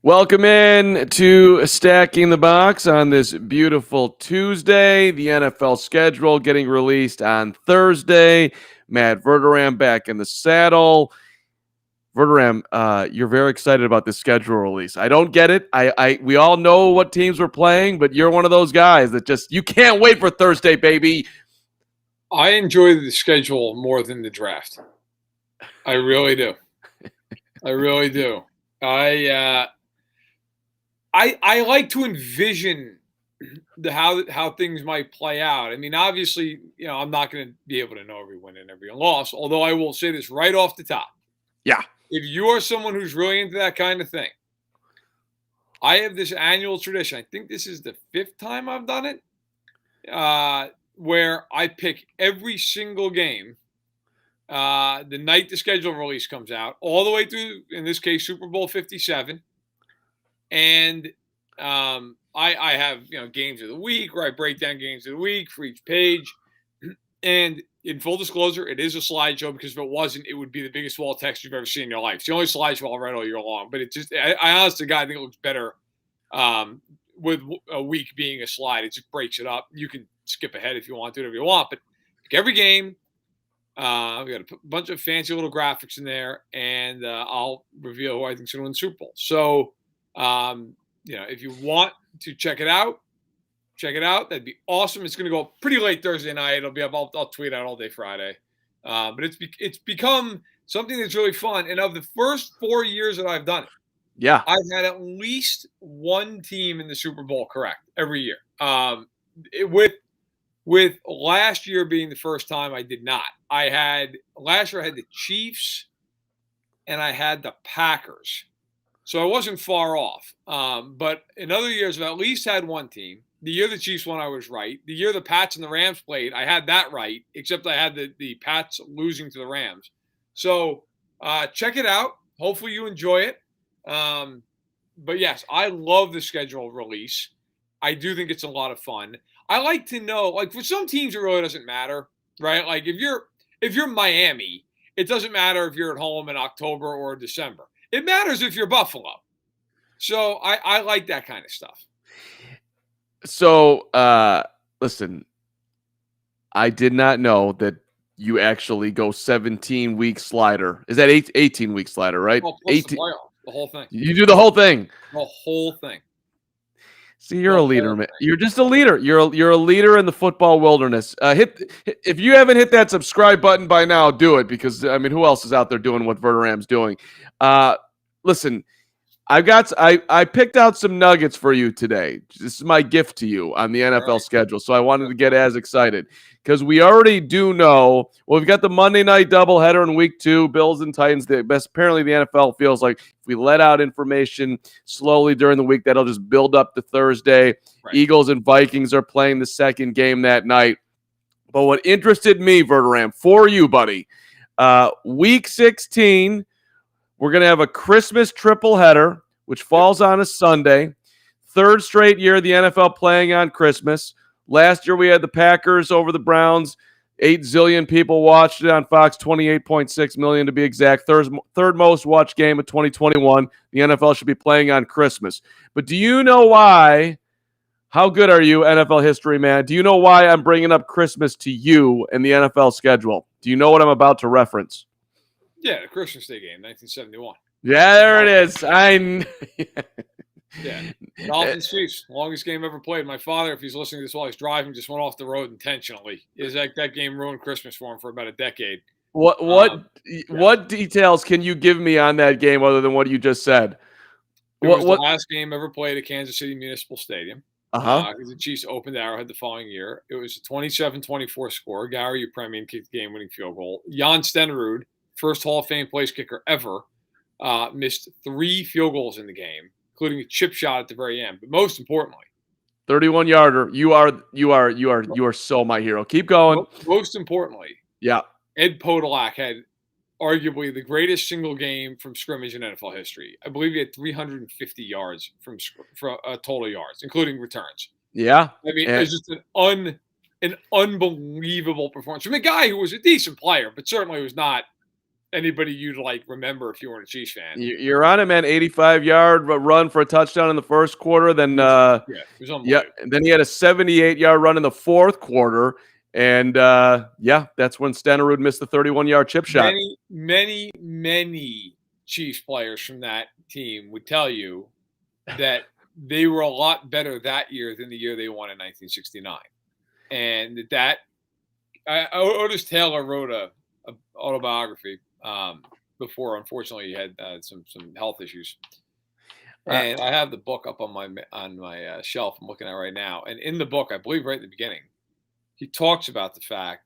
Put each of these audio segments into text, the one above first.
Welcome in to Stacking the Box on this beautiful Tuesday. The NFL schedule getting released on Thursday. Matt Verderame back in the saddle. Verderame, you're very excited about this schedule release. I don't get it. We all know what teams we're playing, but you're one of those guys that just you can't wait for Thursday, baby. I enjoy the schedule more than the draft. I really do. I really do. I like to envision how things might play out. I mean, obviously, I'm not going to be able to know every win and every loss. Although I will say this right off the top: Yeah, if you are someone who's really into that kind of thing, I have this annual tradition. I think this is the 5th time I've done it, where I pick every single game the night the schedule release comes out, all the way through, in this case, Super Bowl 57. And I have games of the week where I break down games of the week for each page. And in full disclosure, it is a slideshow because if it wasn't, it would be the biggest wall of text you've ever seen in your life. It's the only slideshow I'll write all year long. But it just, I honestly, God, I think it looks better with a week being a slide. It just breaks it up. You can skip ahead if you want to, whatever you want. But pick every game. We got a bunch of fancy little graphics in there, and I'll reveal who I think is going to win the Super Bowl. So, if you want to check it out. That'd be awesome. It's going to go pretty late Thursday night. It'll be up. I'll tweet out all day Friday. But it's become something that's really fun. And of the first 4 years that I've done it, yeah, I've had at least one team in the Super Bowl correct every year. With last year being the first time I did not. Last year I had the Chiefs and I had the Packers. So I wasn't far off. But in other years, I've at least had one team. The year the Chiefs won, I was right. The year the Pats and the Rams played, I had that right, except I had the Pats losing to the Rams. So check it out. Hopefully you enjoy it. But yes, I love the schedule release. I do think it's a lot of fun. I like to know, like for some teams, it really doesn't matter, right? Like if you're Miami, it doesn't matter if you're at home in October or December. It matters if you're Buffalo. So I like that kind of stuff. So, listen, I did not know that you actually go 17-week slider. Is that 18-week slider, right? Well, plus 18, the whole thing. You do the whole thing. The whole thing. See, you're a leader, man. You're just a leader. You're a leader in the football wilderness. If you haven't hit that subscribe button by now, do it because I mean, who else is out there doing what Verderame's doing? Listen, I picked out some nuggets for you today. This is my gift to you on the NFL schedule. So I wanted to get as excited because we already do know. Well, we've got the Monday night doubleheader in week 2, Bills and Titans. The best. Apparently, the NFL feels like if we let out information slowly during the week, that'll just build up to Thursday. Right. Eagles and Vikings are playing the second game that night. But what interested me, Verderame, for you, buddy, week 16. We're going to have a Christmas triple header, which falls on a Sunday. 3rd straight year the NFL playing on Christmas. Last year we had the Packers over the Browns. 8 zillion people watched it on Fox, 28.6 million to be exact. Third most watched game of 2021. The NFL should be playing on Christmas. But do you know why? How good are you, NFL history man? Do you know why I'm bringing up Christmas to you in the NFL schedule? Do you know what I'm about to reference? Yeah, the Christmas Day game, 1971. Yeah, there it is. Yeah, Dolphins Chiefs, longest game ever played. My father, if he's listening to this while he's driving, just went off the road intentionally. That game ruined Christmas for him for about a decade. What details can you give me on that game other than what you just said? It was the last game ever played at Kansas City Municipal Stadium. Because the Chiefs opened Arrowhead the following year. It was a 27-24 score. Gary Upremian kicked the game-winning field goal. Jan Stenerud, first Hall of Fame place kicker ever, missed 3 field goals in the game, including a chip shot at the very end. But most importantly, 31-yarder. You are so my hero. Keep going. Most importantly, yeah, Ed Podolock had arguably the greatest single game from scrimmage in NFL history. I believe he had 350 yards from total yards, including returns. Yeah, I mean, it was just an unbelievable performance from a guy who was a decent player, but certainly was not anybody you'd remember if you weren't a Chiefs fan. You're on it, man. 85-yard run for a touchdown in the first quarter. Then, It was unbelievable. And then he had a 78-yard run in the fourth quarter. And, that's when Stenerud missed the 31-yard chip shot. Many Chiefs players from that team would tell you that they were a lot better that year than the year they won in 1969. And Otis Taylor wrote a autobiography before, unfortunately, he had some health issues. And I have the book up on my shelf I'm looking at right now. And in the book, I believe right in the beginning, he talks about the fact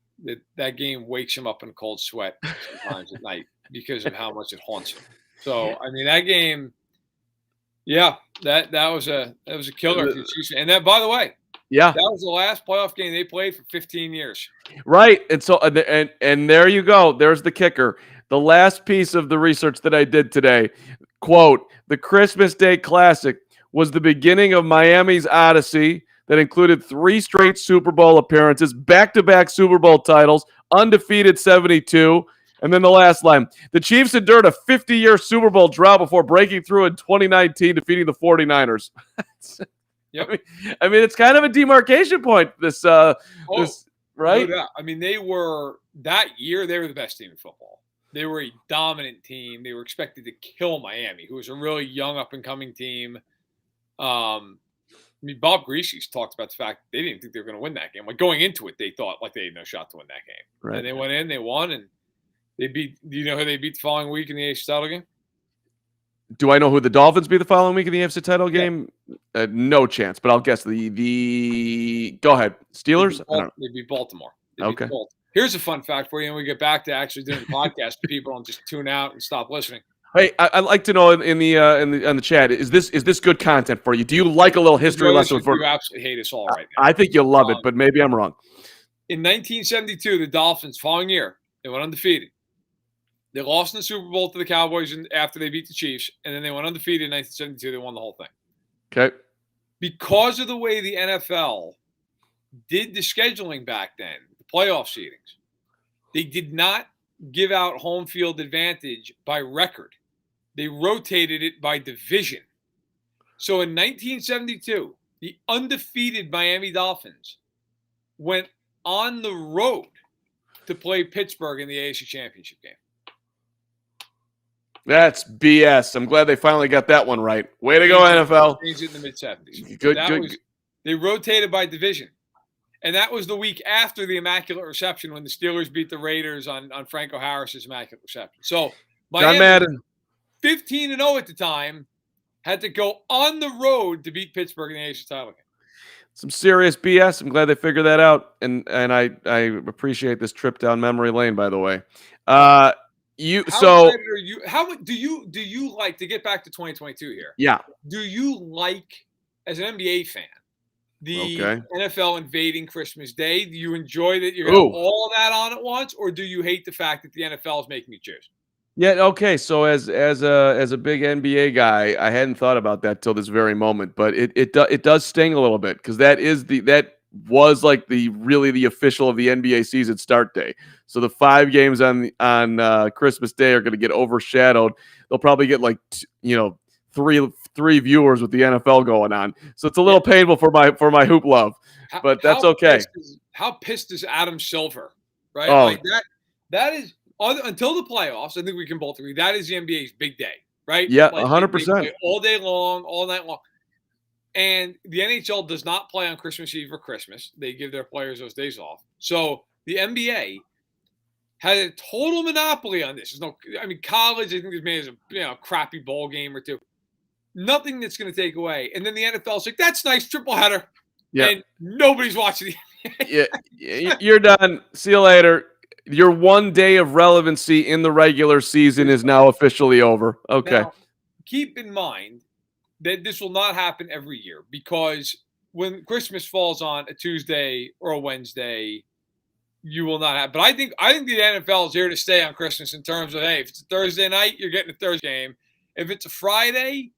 that game wakes him up in a cold sweat sometimes at night because of how much it haunts him. So, I mean, that game, that was a killer. And that, by the way, that was the last playoff game they played for 15 years. Right. And so, and there you go. There's the kicker. The last piece of the research that I did today, quote, the Christmas Day Classic was the beginning of Miami's odyssey that included 3 straight Super Bowl appearances, back-to-back Super Bowl titles, undefeated 72. And then the last line, the Chiefs endured a 50-year Super Bowl drought before breaking through in 2019, defeating the 49ers. Yep. I mean, it's kind of a demarcation point, this, right? No doubt. I mean, that year, they were the best team in football. They were a dominant team. They were expected to kill Miami, who was a really young, up-and-coming team. I mean, Bob Greasy's talked about the fact they didn't think they were going to win that game. Like, going into it, they thought they had no shot to win that game. Right. And they went in, they won, and they beat – do you know who they beat the following week in the AFC title game? Do I know who the Dolphins beat the following week in the AFC title game? Yeah. No chance, but I'll guess the go ahead. Steelers? They beat Baltimore. Okay. Here's a fun fact for you, and we get back to actually doing the podcast. People don't just tune out and stop listening. Hey, I'd like to know in the chat, is this good content for you? Do you like a little history lesson? You absolutely hate us all right now. I think you'll love it, but maybe I'm wrong. In 1972, the Dolphins, following year, they went undefeated. They lost in the Super Bowl to the Cowboys after they beat the Chiefs, and then they went undefeated in 1972. They won the whole thing. Okay. Because of the way the NFL did the scheduling back then, the playoff seedings, they did not give out home field advantage by record. They rotated it by division. So in 1972, the undefeated Miami Dolphins went on the road to play Pittsburgh in the AFC Championship game. That's BS. I'm glad they finally got that one right. Way to go, NFL. Changed it in the mid-70s. Good. They rotated by division. And that was the week after the Immaculate Reception when the Steelers beat the Raiders on Franco Harris's Immaculate Reception. So Miami, John Madden, 15-0 at the time, had to go on the road to beat Pittsburgh in the AFC title game. some serious BS. I'm glad they figured that out, and I appreciate this trip down memory lane. By the way, how do you like to get back to 2022 here? Yeah. Do you like, as an NBA fan, the NFL invading Christmas Day? Do you enjoy that you have all of that on at once, or do you hate the fact that the NFL is making you choose? Yeah. Okay. So as a big NBA guy, I hadn't thought about that till this very moment, but it does sting a little bit because that was like the official of the NBA season start day. So the 5 games on Christmas Day are going to get overshadowed. They'll probably get three viewers with the NFL going on. So it's a little painful for my hoop love, but that's okay. How pissed is Adam Silver, right? Oh. Like that is until the playoffs. I think we can both agree that is the NBA's big day, right? Yeah, like 100%. All day long, all night long. And the NHL does not play on Christmas Eve or Christmas. They give their players those days off. So the NBA has a total monopoly on this. College, I think, is made as a crappy bowl game or two. Nothing that's going to take away. And then the NFL's like, that's nice, triple header. Yeah. And nobody's watching Yeah, you're done. See you later. Your 1 day of relevancy in the regular season is now officially over. Okay. Now, keep in mind that this will not happen every year because when Christmas falls on a Tuesday or a Wednesday, you will not have. But I think the NFL is here to stay on Christmas in terms of, hey, if it's a Thursday night, you're getting a Thursday game. If it's a Friday,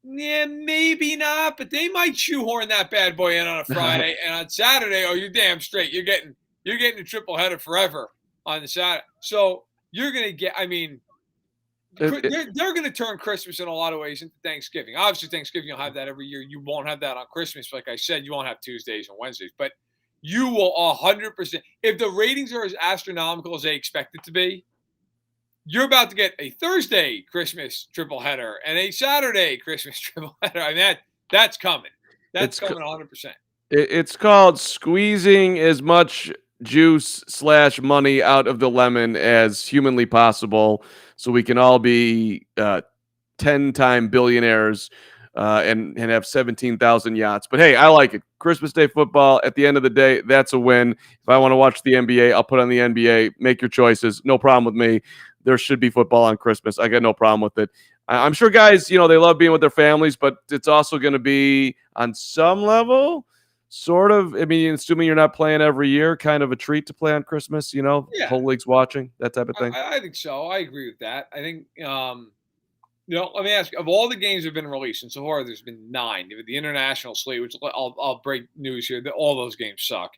yeah, maybe not, but they might shoehorn that bad boy in on a Friday. And on Saturday, you're damn straight. You're getting a triple header forever on the Saturday. So you're going to get, I mean, It- they're going to turn Christmas in a lot of ways into Thanksgiving. Obviously, Thanksgiving, you'll have that every year. You won't have that on Christmas. Like I said, you won't have Tuesdays and Wednesdays, but you will 100%. If the ratings are as astronomical as they expect it to be, you're about to get a Thursday Christmas triple header and a Saturday Christmas triple header. I mean, that's coming. That's it's coming 100%. it's called squeezing as much juice / money out of the lemon as humanly possible, so we can all be 10-time billionaires and have 17,000 yachts. But hey, I like it. Christmas Day football. At the end of the day, that's a win. If I want to watch the NBA, I'll put on the NBA. Make your choices. No problem with me. There should be football on Christmas. I got no problem with it. I'm sure guys, they love being with their families, but it's also going to be on some level sort of, I mean, assuming you're not playing every year, kind of a treat to play on Christmas, Yeah, whole league's watching, that type of thing. I think so. I agree with that. I think, let me ask you, of all the games that have been released, and so far there's been 9. The international slate, which I'll break news here, that all those games suck.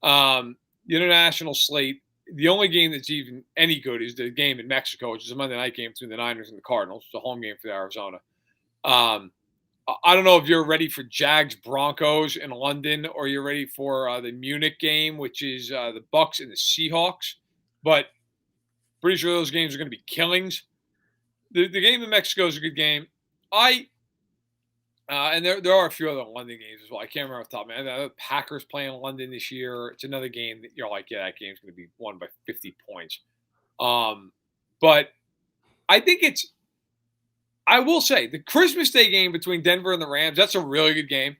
The international slate, the only game that's even any good is the game in Mexico, which is a Monday night game between the Niners and the Cardinals. It's a home game for Arizona. I don't know if you're ready for Jags Broncos in London or you're ready for the Munich game, which is the Bucks and the Seahawks. But pretty sure those games are going to be killings. The game in Mexico is a good game. And there are a few other London games as well. I can't remember off the top of my head. The Packers playing in London this year. It's another game that you're like, yeah, that game's going to be won by 50 points. But I will say the Christmas Day game between Denver and the Rams, that's a really good game.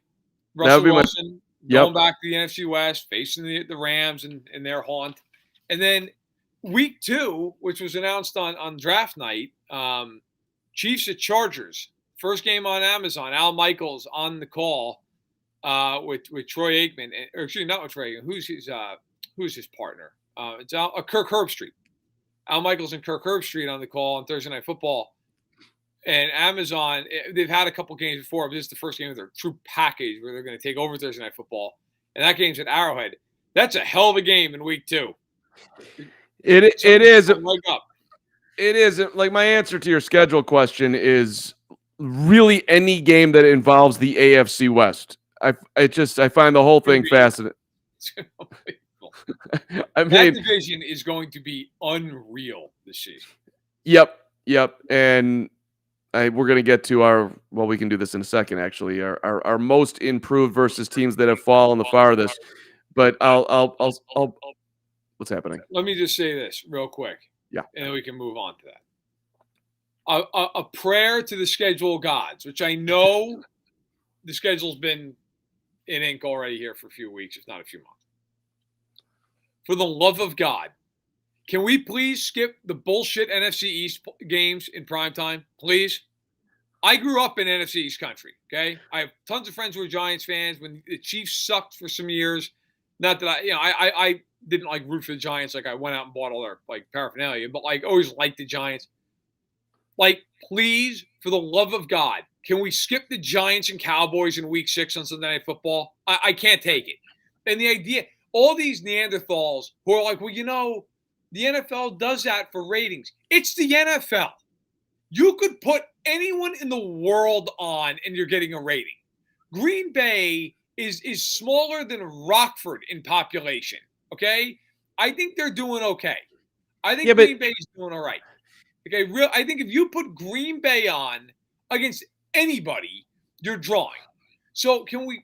Russell Wilson going back to the NFC West, facing the Rams in their haunt. And then week 2, which was announced on draft night, Chiefs at Chargers. First game on Amazon. Al Michaels on the call with Troy Aikman. Or excuse me, not with Troy Aikman. Who's his partner? It's Kirk Herbstreit. Al Michaels and Kirk Herbstreit on the call on Thursday Night Football. And Amazon, they've had a couple games before, but this is the first game of their true package where they're going to take over Thursday Night Football. And that game's at Arrowhead. That's a hell of a game in week 2. It is. Leg up. It is. Like, my answer to your schedule question is really any game that involves the AFC West. I find the whole thing fascinating. I mean, that division is going to be unreal this season. Yep. And we're going to get to we can do this in a second, actually, our most improved versus teams that have fallen the farthest. But I'll what's happening? Let me just say this real quick. Yeah. And then we can move on to that. A prayer to the schedule gods, which I know the schedule's been in ink already here for a few weeks, if not a few months. For the love of God, can we please skip the bullshit NFC East games in primetime? Please? I grew up in NFC East country, okay? I have tons of friends who are Giants fans. When the Chiefs sucked for some years, not that I didn't root for the Giants. I went out and bought all their paraphernalia, but always liked the Giants. Please, for the love of God, can we skip the Giants and Cowboys in week 6 on Sunday Night Football? I can't take it. And the idea, all these Neanderthals who are the NFL does that for ratings. It's the NFL. You could put anyone in the world on and you're getting a rating. Green Bay is smaller than Rockford in population, okay? I think they're doing okay. I think Green Bay is doing all right. Okay, I think if you put Green Bay on against anybody, you're drawing. So can we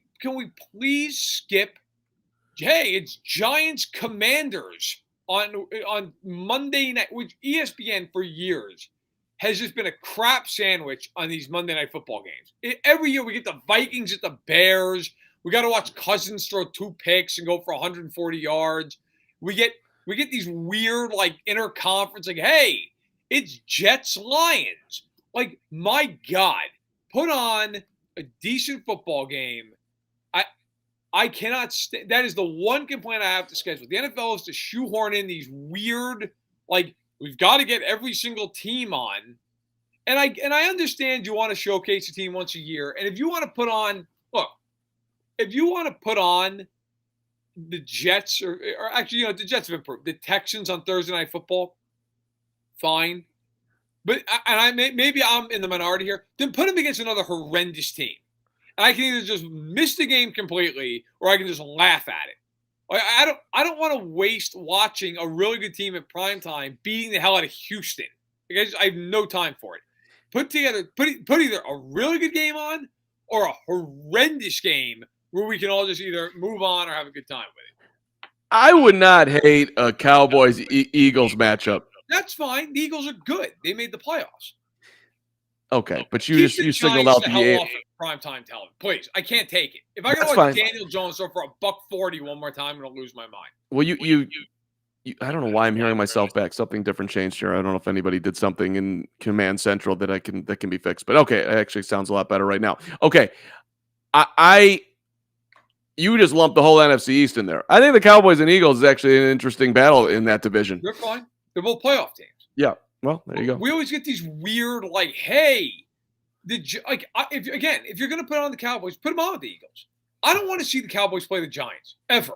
please skip? Hey, it's Giants Commanders on Monday night, which ESPN for years has just been a crap sandwich on these Monday Night Football games. Every year we get the Vikings at the Bears. We got to watch Cousins throw 2 picks and go for 140 yards. We get these weird interconference hey. It's Jets-Lions. My God, put on a decent football game. I cannot that is the one complaint I have to schedule. The NFL is to shoehorn in these weird, we've got to get every single team on. And I understand you want to showcase a team once a year. And if you want to put on, the Jets or actually, the Jets have improved. The Texans on Thursday Night Football. fine. But maybe I'm in the minority here. Then put them against another horrendous team. I can either just miss the game completely, or I can just laugh at it. I don't want to waste watching a really good team at prime time beating the hell out of Houston. I have no time for it. Put either a really good game on or a horrendous game where we can all just either move on or have a good time with it. I would not hate a Cowboys Eagles matchup. That's fine. The Eagles are good. They made the playoffs. Okay, but you signaled out the hell off primetime television. Please, I can't take it. If I gotta watch Daniel Jones throw for $140 one more time, I'm gonna lose my mind. Well, you I don't know why I'm hearing myself back. Something different changed here. I don't know if anybody did something in Command Central that can be fixed. But okay, it actually sounds a lot better right now. Okay, you just lumped the whole NFC East in there. I think the Cowboys and Eagles is actually an interesting battle in that division. They're fine. They're both playoff teams. Yeah. Well, there you go. We always get these weird, like, hey, if you're going to put on the Cowboys, put them on with the Eagles. I don't want to see the Cowboys play the Giants ever.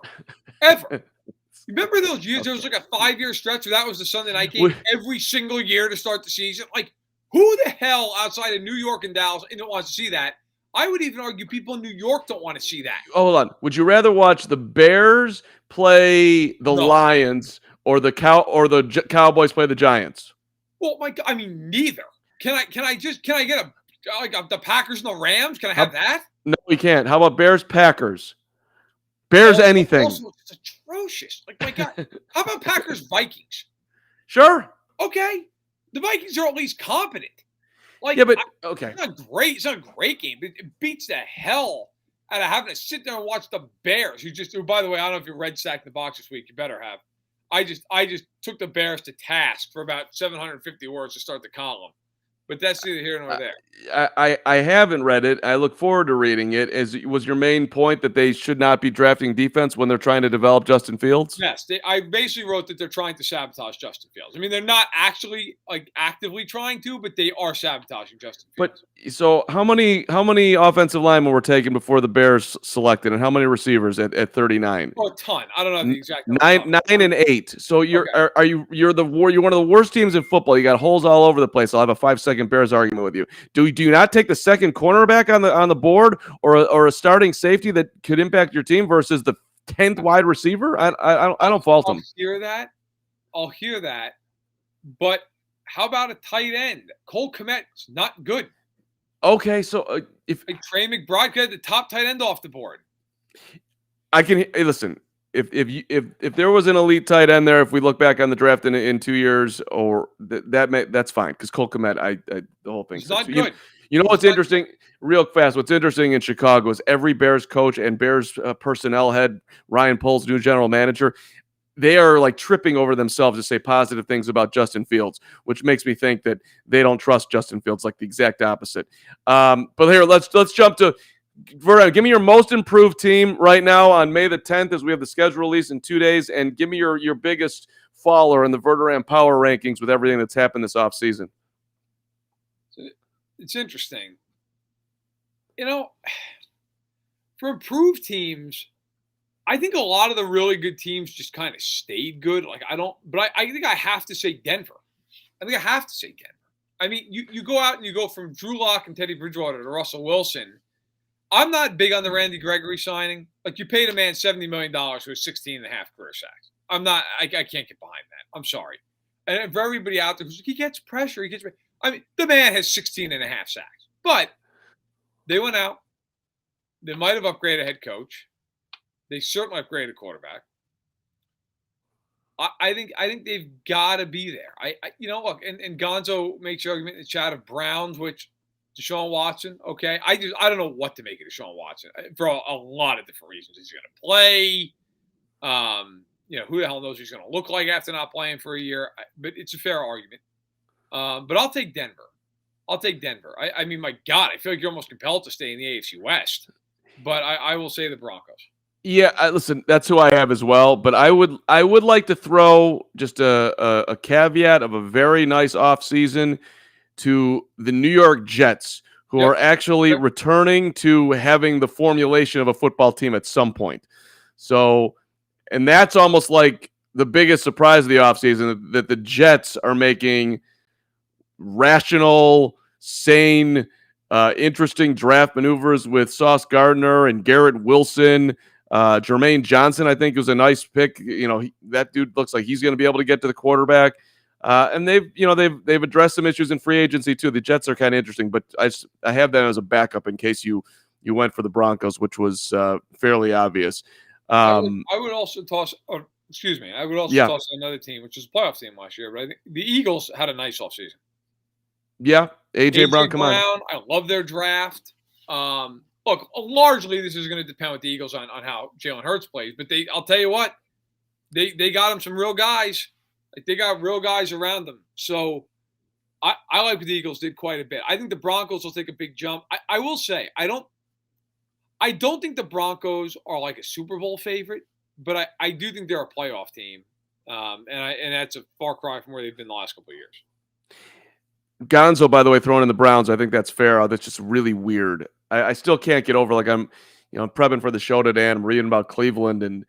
Remember those years? There was like a 5-year stretch where that was the Sunday night game every single year to start the season. Like, who the hell outside of New York and Dallas wants to see that? I would even argue people in New York don't want to see that. Oh, hold on. Would you rather watch the Bears play the Lions or the Cowboys play the Giants? Well, I mean, neither. Can I get the Packers and the Rams? Can I have that? No, we can't. How about Bears Packers? Bears anything. Also, it's atrocious. Like, my God. How about Packers Vikings? Sure. Okay. The Vikings are at least competent. Like, yeah, but okay. It's not great. It's not a great game. It beats the hell out of having to sit there and watch the Bears. Who, by the way, I don't know if you read Sack the Box this week. You better have. I just took the Bears to task for about 750 words to start the column. But that's neither here nor there. I haven't read it. I look forward to reading it. Was your main point that they should not be drafting defense when they're trying to develop Justin Fields? Yes. I basically wrote that they're trying to sabotage Justin Fields. I mean, they're not actually actively trying to, but they are sabotaging Justin Fields. But so how many offensive linemen were taken before the Bears selected, and how many receivers at 39? Oh, a ton. I don't know the exact number. 9 and 8. So you're one of the worst teams in football. You got holes all over the place. I'll have a 5-second Bears argument with you. Do you not take the second cornerback on the board or a starting safety that could impact your team versus the 10th wide receiver? I don't fault them. I'll hear that. But how about a tight end? Cole Kmet's not good. Okay, so if Trey McBride could have the top tight end off the board. Listen. If there was an elite tight end there, if we look back on the draft in 2 years, or that's fine because Cole Kmet, the whole thing. It's not good. You know what's interesting? Real fast, what's interesting in Chicago is every Bears coach and Bears personnel head, Ryan Poles, new general manager, they are like tripping over themselves to say positive things about Justin Fields, which makes me think that they don't trust Justin Fields, like the exact opposite. But here, let's jump to. Verderame, give me your most improved team right now on May the 10th as we have the schedule release in 2 days, and give me your biggest faller in the Verderame power rankings with everything that's happened this offseason. It's interesting. For improved teams, I think a lot of the really good teams just kind of stayed good. I think I have to say Denver. I mean, you go out and you go from Drew Lock and Teddy Bridgewater to Russell Wilson. I'm not big on the Randy Gregory signing. Like, you paid a man $70 million who has 16 and a half career sacks. I can't get behind that. I'm sorry. And for everybody out there who's like, he gets pressure. I mean, the man has 16 and a half sacks. But they went out. They might have upgraded a head coach. They certainly upgraded a quarterback. I think they've got to be there. Look, and Gonzo makes the argument in the chat of Browns, which Deshaun Watson, okay. I don't know what to make of Deshaun Watson for a lot of different reasons. Is he going to play? Who the hell knows what he's going to look like after not playing for a year? But it's a fair argument. But I'll take Denver. I mean, my God, I feel like you're almost compelled to stay in the AFC West. But I will say the Broncos. Yeah, listen, that's who I have as well. But I would like to throw just a caveat of a very nice offseason to the New York Jets, who are actually returning to having the formulation of a football team at some point. So, and that's almost like the biggest surprise of the offseason that the Jets are making rational, sane, interesting draft maneuvers with Sauce Gardner and Garrett Wilson. Jermaine Johnson, I think, was a nice pick. That dude looks like he's going to be able to get to the quarterback. And they've addressed some issues in free agency too. The Jets are kind of interesting, but I have that as a backup in case you went for the Broncos, which was fairly obvious. I would also toss. I would also toss another team, which is a playoff team last year. But I think the Eagles had a nice offseason. Yeah, AJ Brown, come on. I love their draft. Look, largely this is going to depend with the Eagles on how Jalen Hurts plays. But I'll tell you what, they got him some real guys. Like they got real guys around them. So I like what the Eagles did quite a bit. I think the Broncos will take a big jump. I will say I don't think the Broncos are like a Super Bowl favorite, but I do think they're a playoff team. And that's a far cry from where they've been the last couple of years. Gonzo, by the way, throwing in the Browns. I think that's fair. That's just really weird. I still can't get over, like, I'm prepping for the show today and I'm reading about Cleveland and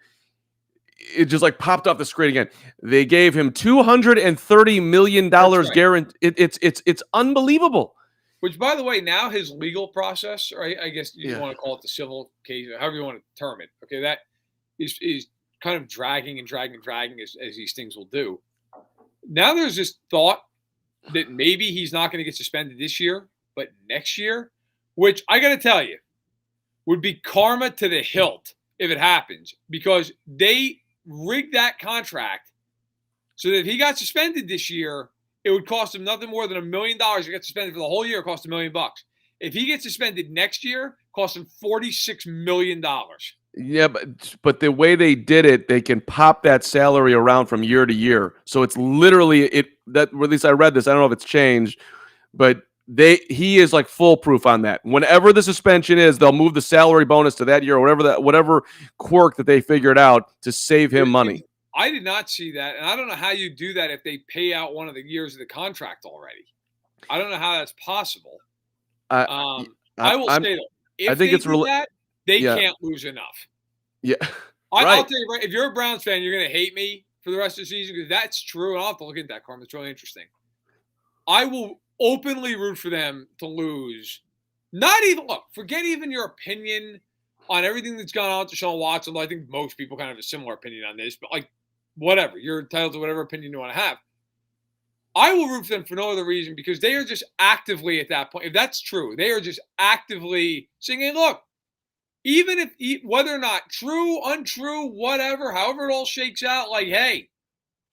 it just like popped off the screen again. They gave him $230 million guaranteed. It's unbelievable. Which, by the way, now his legal process, right? I guess you want to call it the civil case, however you want to term it. Okay, that is kind of dragging as these things will do. Now there's this thought that maybe he's not going to get suspended this year, but next year, which I got to tell you, would be karma to the hilt if it happens, because they rigged that contract so that if he got suspended this year, it would cost him nothing more than $1 million to get suspended for the whole year. It cost $1 million. If he gets suspended next year, it costs him $46 million. Yeah, but the way they did it, they can pop that salary around from year to year. So it's literally at least I read this. I don't know if it's changed, but he is like foolproof on that. Whenever the suspension is, they'll move the salary bonus to that year or whatever quirk that they figured out to save him money. I did not see that, and I don't know how you do that if they pay out one of the years of the contract already. I don't know how that's possible. I will say though, if they do that, they can't lose enough. Yeah, I'll tell you right. If you're a Browns fan, you're going to hate me for the rest of the season because that's true. And I'll have to look into that, Carmen. It's really interesting. I will openly root for them to lose. Forget even your opinion on everything that's gone on with Deshaun Watson. I think most people kind of have a similar opinion on this, but like, whatever. You're entitled to whatever opinion you want to have. I will root for them for no other reason because they are just actively at that point. If that's true, they are just actively saying, hey, look, even if whether or not true, untrue, whatever, however it all shakes out, like, hey,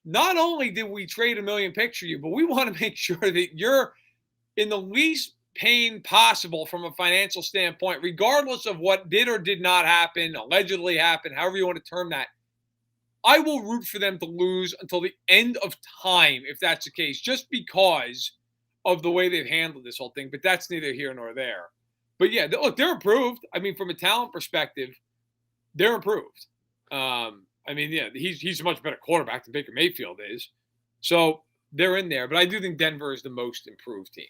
not only did we trade $1 million picks for you, but we want to make sure that you're in the least pain possible from a financial standpoint, regardless of what did or did not happen, allegedly happened, however you want to term that. I will root for them to lose until the end of time, if that's the case, just because of the way they've handled this whole thing. But that's neither here nor there. But yeah, look, they're improved. I mean, from a talent perspective, they're improved. He's a much better quarterback than Baker Mayfield is. So they're in there. But I do think Denver is the most improved team.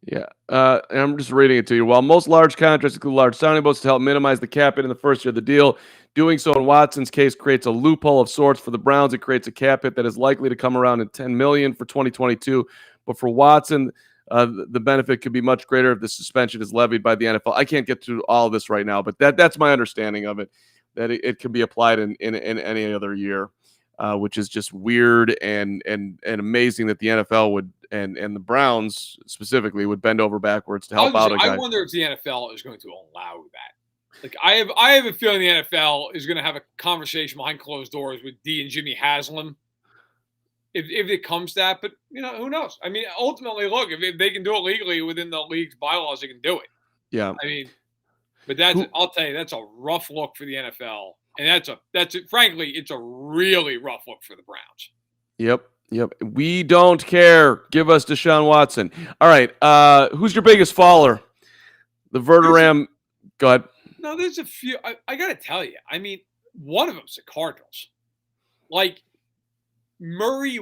Yeah, and I'm just reading it to you. While most large contracts include large signing bonuses to help minimize the cap hit in the first year of the deal, doing so in Watson's case creates a loophole of sorts for the Browns. It creates a cap hit that is likely to come around at $10 million for 2022. But for Watson, the benefit could be much greater if the suspension is levied by the NFL. I can't get to all of this right now, but that's my understanding of it, that it can be applied in any other year, which is just weird and amazing that the NFL would and the Browns specifically would bend over backwards to help out a guy. I wonder if the NFL is going to allow that. Like I have a feeling the NFL is going to have a conversation behind closed doors with D and Jimmy Haslam if it comes to that. But who knows? I mean, ultimately, look, if they can do it legally within the league's bylaws, they can do it. Yeah. I mean, but I'll tell you, that's a rough look for the NFL, and frankly, it's a really rough look for the Browns. Yep. We don't care. Give us Deshaun Watson. All right. Who's your biggest faller? The Verderame. Go ahead. No, there's a few. I got to tell you. I mean, one of them's the Cardinals. Like Murray,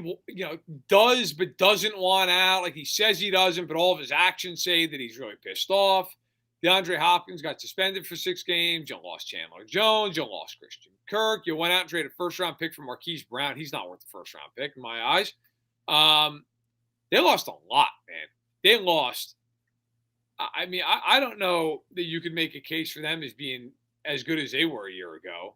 does but doesn't want out. Like he says he doesn't, but all of his actions say that he's really pissed off. DeAndre Hopkins got suspended for 6 games. You lost Chandler Jones. You lost Christian Kirk. You went out and traded a first-round pick for Marquise Brown. He's not worth the first-round pick in my eyes. They lost a lot, man. They lost. I mean, I don't know that you could make a case for them as being as good as they were a year ago.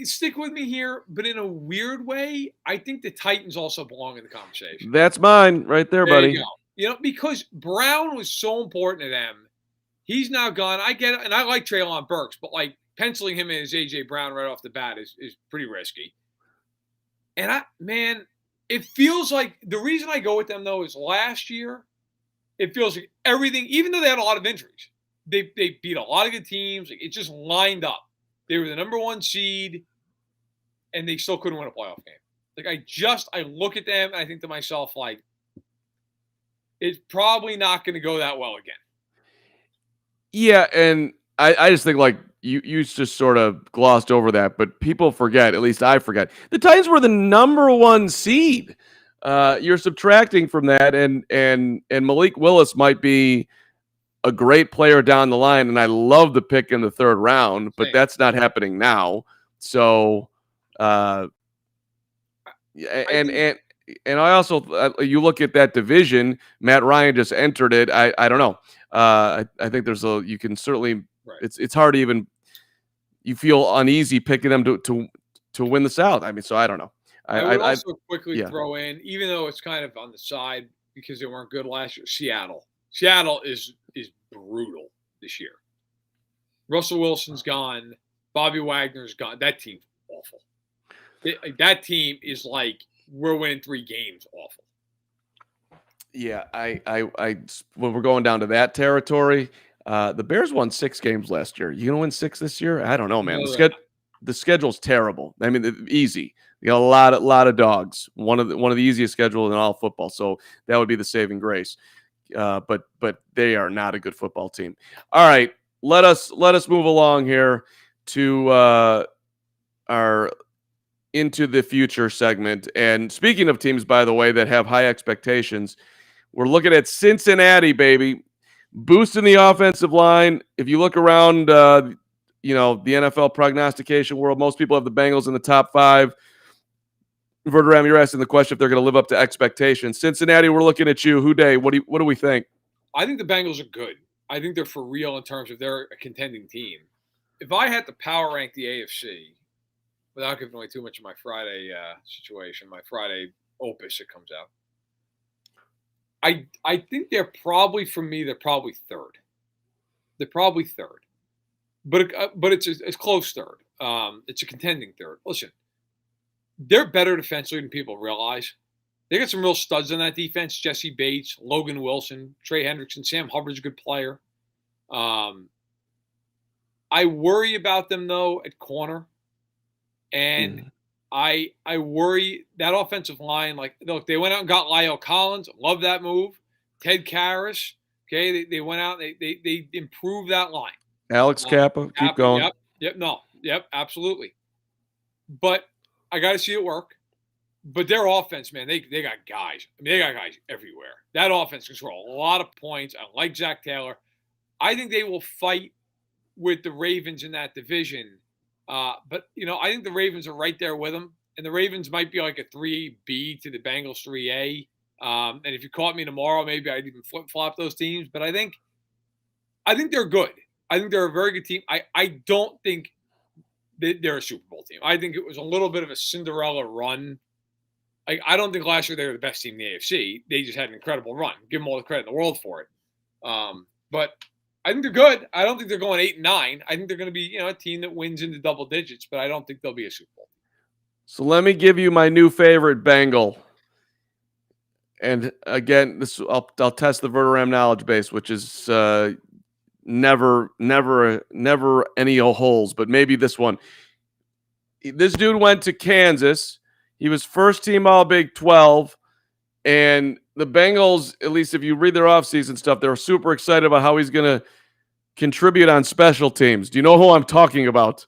Stick with me here, but in a weird way, I think the Titans also belong in the conversation. That's mine right there, buddy. You go. Because Brown was so important to them. He's now gone. I get it, and I like Treylon Burks, but like penciling him in as A.J. Brown right off the bat is pretty risky. And it feels like the reason I go with them, though, is last year, it feels like everything, even though they had a lot of injuries, they beat a lot of good teams. Like, it just lined up. They were the number 1 seed, and they still couldn't win a playoff game. Like, I look at them, and I think to myself, like, it's probably not going to go that well again. Yeah, and I just think, like, you just sort of glossed over that, but people forget, at least I forget, the Titans were the number 1 seed. You're subtracting from that, and Malik Willis might be a great player down the line, and I love the pick in the 3rd round, but that's not happening now. So, and I also you look at that division. Matt Ryan just entered it. I don't know. I think you can certainly. Right. It's hard to even. You feel uneasy picking them to win the South. I mean, so I don't know. I would also quickly throw in, even though it's kind of on the side because they weren't good last year. Seattle. Seattle is brutal this year. Russell Wilson's gone. Bobby Wagner's gone. That team's awful. That team is like we're winning 3 games awful. Yeah, I when we're going down to that territory, the Bears won 6 games last year. You gonna win 6 this year? I don't know, man. The schedule's terrible. I mean, easy. You got a lot of dogs. One of the easiest schedules in all football. So that would be the saving grace. But they are not a good football team. All right, let us move along here to our into the future segment. And speaking of teams, by the way, that have high expectations, we're looking at Cincinnati, baby, boosting the offensive line. If you look around, the NFL prognostication world, most people have the Bengals in the top 5. Verderame, you're asking the question if they're going to live up to expectations. Cincinnati, we're looking at you. Houday, what do we think? I think the Bengals are good. I think they're for real in terms of they're a contending team. If I had to power rank the AFC, without giving away too much of my Friday situation, my Friday opus that comes out, I think they're probably, for me, they're probably 3rd. They're probably 3rd. But it's a close 3rd. It's a contending 3rd. Listen, they're better defensively than people realize. They got some real studs on that defense. Jesse Bates, Logan Wilson, Trey Hendrickson, Sam Hubbard's a good player. I worry about them, though, at corner. And I worry that offensive line. Like, look, they went out and got Lyle Collins. Love that move. Ted Karras. Okay, they went out. They improved that line. Alex Kappa, keep going. Yep, absolutely. But I got to see it work. But their offense, man, they got guys. I mean, they got guys everywhere. That offense can score a lot of points. I like Zach Taylor. I think they will fight with the Ravens in that division. But, I think the Ravens are right there with them. And the Ravens might be like a 3B to the Bengals 3A. And if you caught me tomorrow, maybe I'd even flip-flop those teams. But I think they're good. I think they're a very good team. I don't think they're a Super Bowl team. I think it was a little bit of a Cinderella run. I don't think last year they were the best team in the AFC. They just had an incredible run. Give them all the credit in the world for it. But I think they're good. I don't think they're going 8-9. I think they're going to be, a team that wins into double digits, but I don't think they'll be a Super Bowl. So let me give you my new favorite Bengal. And again, I'll test the Verderame knowledge base, which is never any holes, but maybe this one. This dude went to Kansas. He was first team All Big 12, and the Bengals, at least if you read their offseason stuff, they were super excited about how he's going to contribute on special teams. Do you know who I'm talking about?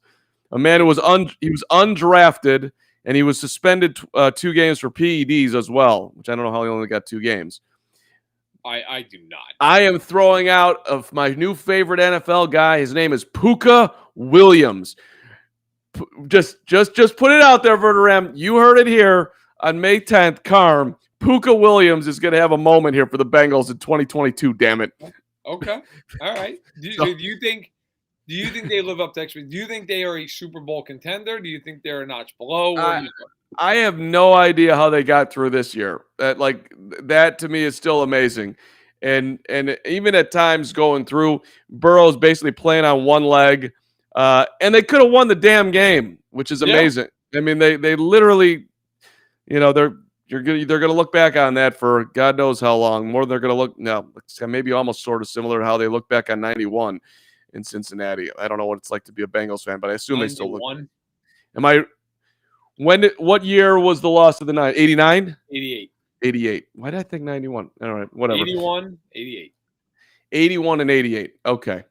A man who was he was undrafted, and he was suspended 2 games for PEDs as well, which I don't know how he only got 2 games. I do not. I am throwing out of my new favorite NFL guy. His name is Puka Williams. Just put it out there, Verderame. You heard it here on May 10th. Carm, Puka Williams is going to have a moment here for the Bengals in 2022. Damn it. Okay. All right. Do you think they live up to expectations? Do you think they are a Super Bowl contender? Do you think they're a notch below? I have no idea how they got through this year. That to me is still amazing. And even at times going through, Burrow's basically playing on one leg. And they could have won the damn game, which is amazing. Yeah. I mean, they literally, they're gonna look back on that for God knows how long. More than they're gonna look. No, it's maybe almost sort of similar to how they look back on '91 in Cincinnati. I don't know what it's like to be a Bengals fan, but I assume 91? They still look. Am I? What year was the loss of the 9? 89? 88. 88. Why did I think 91? All right, whatever. 81, 88. 81 and 88. Okay.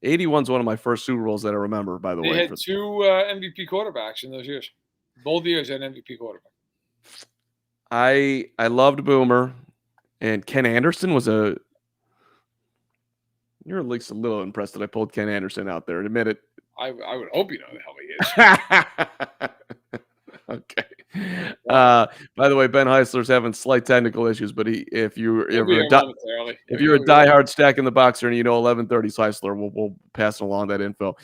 81's one of my first Super Bowls that I remember, by the way. They had two MVP quarterbacks in those years. Both years had an MVP quarterback. I loved Boomer, and Ken Anderson was a. You're at least a little impressed that I pulled Ken Anderson out there. Admit it. I would hope you know who the hell he is. Okay. By the way, Ben Heisler's having slight technical issues, but if you're a diehard stack in the boxer and 11:30's Heisler, we'll pass along that info.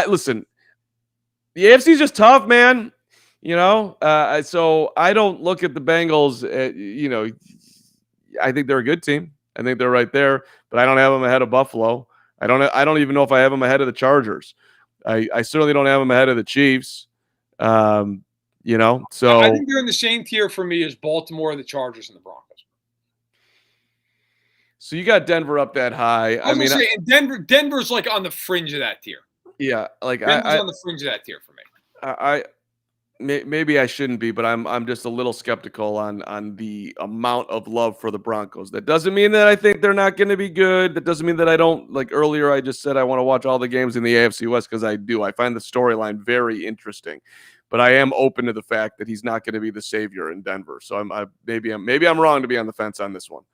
Listen, the AFC's just tough, man. So I don't look at the Bengals. I think they're a good team. I think they're right there, but I don't have them ahead of Buffalo. I don't even know if I have them ahead of the Chargers. I certainly don't have them ahead of the Chiefs. So I think they're in the same tier for me as Baltimore, the Chargers, and the Broncos. So you got Denver up that high. I mean, Denver's like on the fringe of that tier. Yeah, like Denver's on the fringe of that tier for me. Maybe I shouldn't be, but I'm just a little skeptical on the amount of love for the Broncos. That doesn't mean that I think they're not going to be good. That doesn't mean that I don't, like earlier I just said I want to watch all the games in the AFC West, because I do. I find the storyline very interesting, but I am open to the fact that he's not going to be the savior in Denver. So maybe I'm wrong to be on the fence on this one.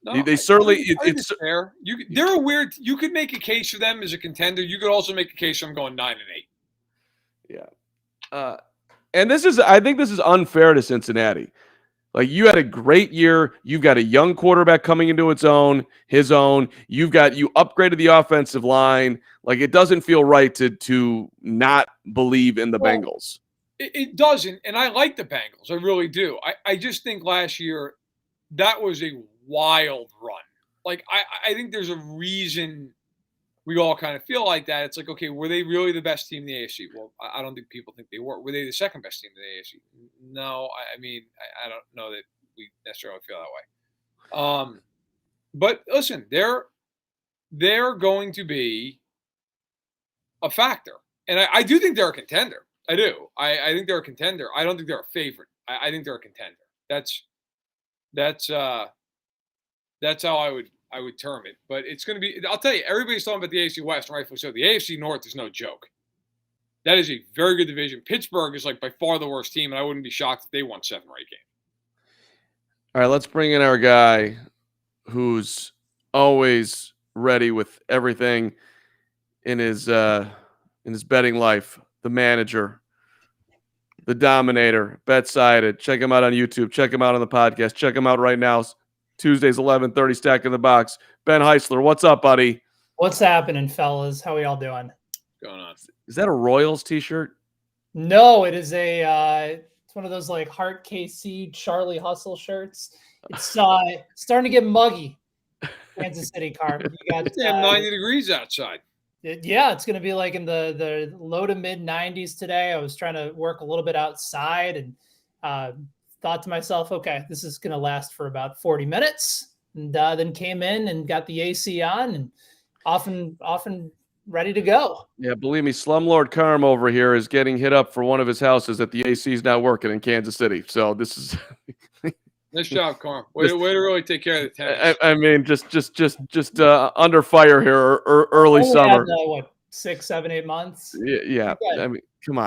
No, they certainly it's fair. They're a weird. You could make a case for them as a contender. You could also make a case for them going 9-8. Yeah. And I think this is unfair to Cincinnati. Like, you had a great year. You've got a young quarterback coming into his own. You upgraded the offensive line. Like, it doesn't feel right to not believe in the Bengals. It doesn't. And I like the Bengals. I really do. I just think last year that was a wild run. Like, I think there's a reason we all kind of feel like that. It's like, okay, were they really the best team in the AFC? Well, I don't think people think they were. Were they the second best team in the AFC? No, I mean, I don't know that we necessarily feel that way. But listen, they're going to be a factor. And I do think they're a contender. I do. I think they're a contender. I don't think they're a favorite. I think they're a contender. That's how I would term it. But it's going to be – I'll tell you, everybody's talking about the AFC West, and rightfully so. The AFC North is no joke. That is a very good division. Pittsburgh is, like, by far the worst team, and I wouldn't be shocked if they won 7 or 8 games. All right, let's bring in our guy who's always ready with everything in his betting life, the manager, the dominator, FanSided. Check him out on YouTube. Check him out on the podcast. Check him out right now. Tuesdays, 11:30, Stack in the Box. Ben Heisler, what's up, buddy? What's happening, fellas? How are y'all doing? Going on? Is that a Royals t-shirt? No, it is it's one of those like Heart KC Charlie Hustle shirts. It's starting to get muggy. Kansas City, Carmen. You got it's 90 degrees outside. It's going to be like in the low to mid 90s today. I was trying to work a little bit outside and thought to myself, okay, this is going to last for about 40 minutes. And then came in and got the AC on and often ready to go. Yeah, believe me, Slumlord Carm over here is getting hit up for one of his houses that the AC is not working in Kansas City. So this is nice job, Carm. Way to really take care of the tenants. I mean, just under fire here early summer. What, 6, 7, 8 months? Yeah. I mean, come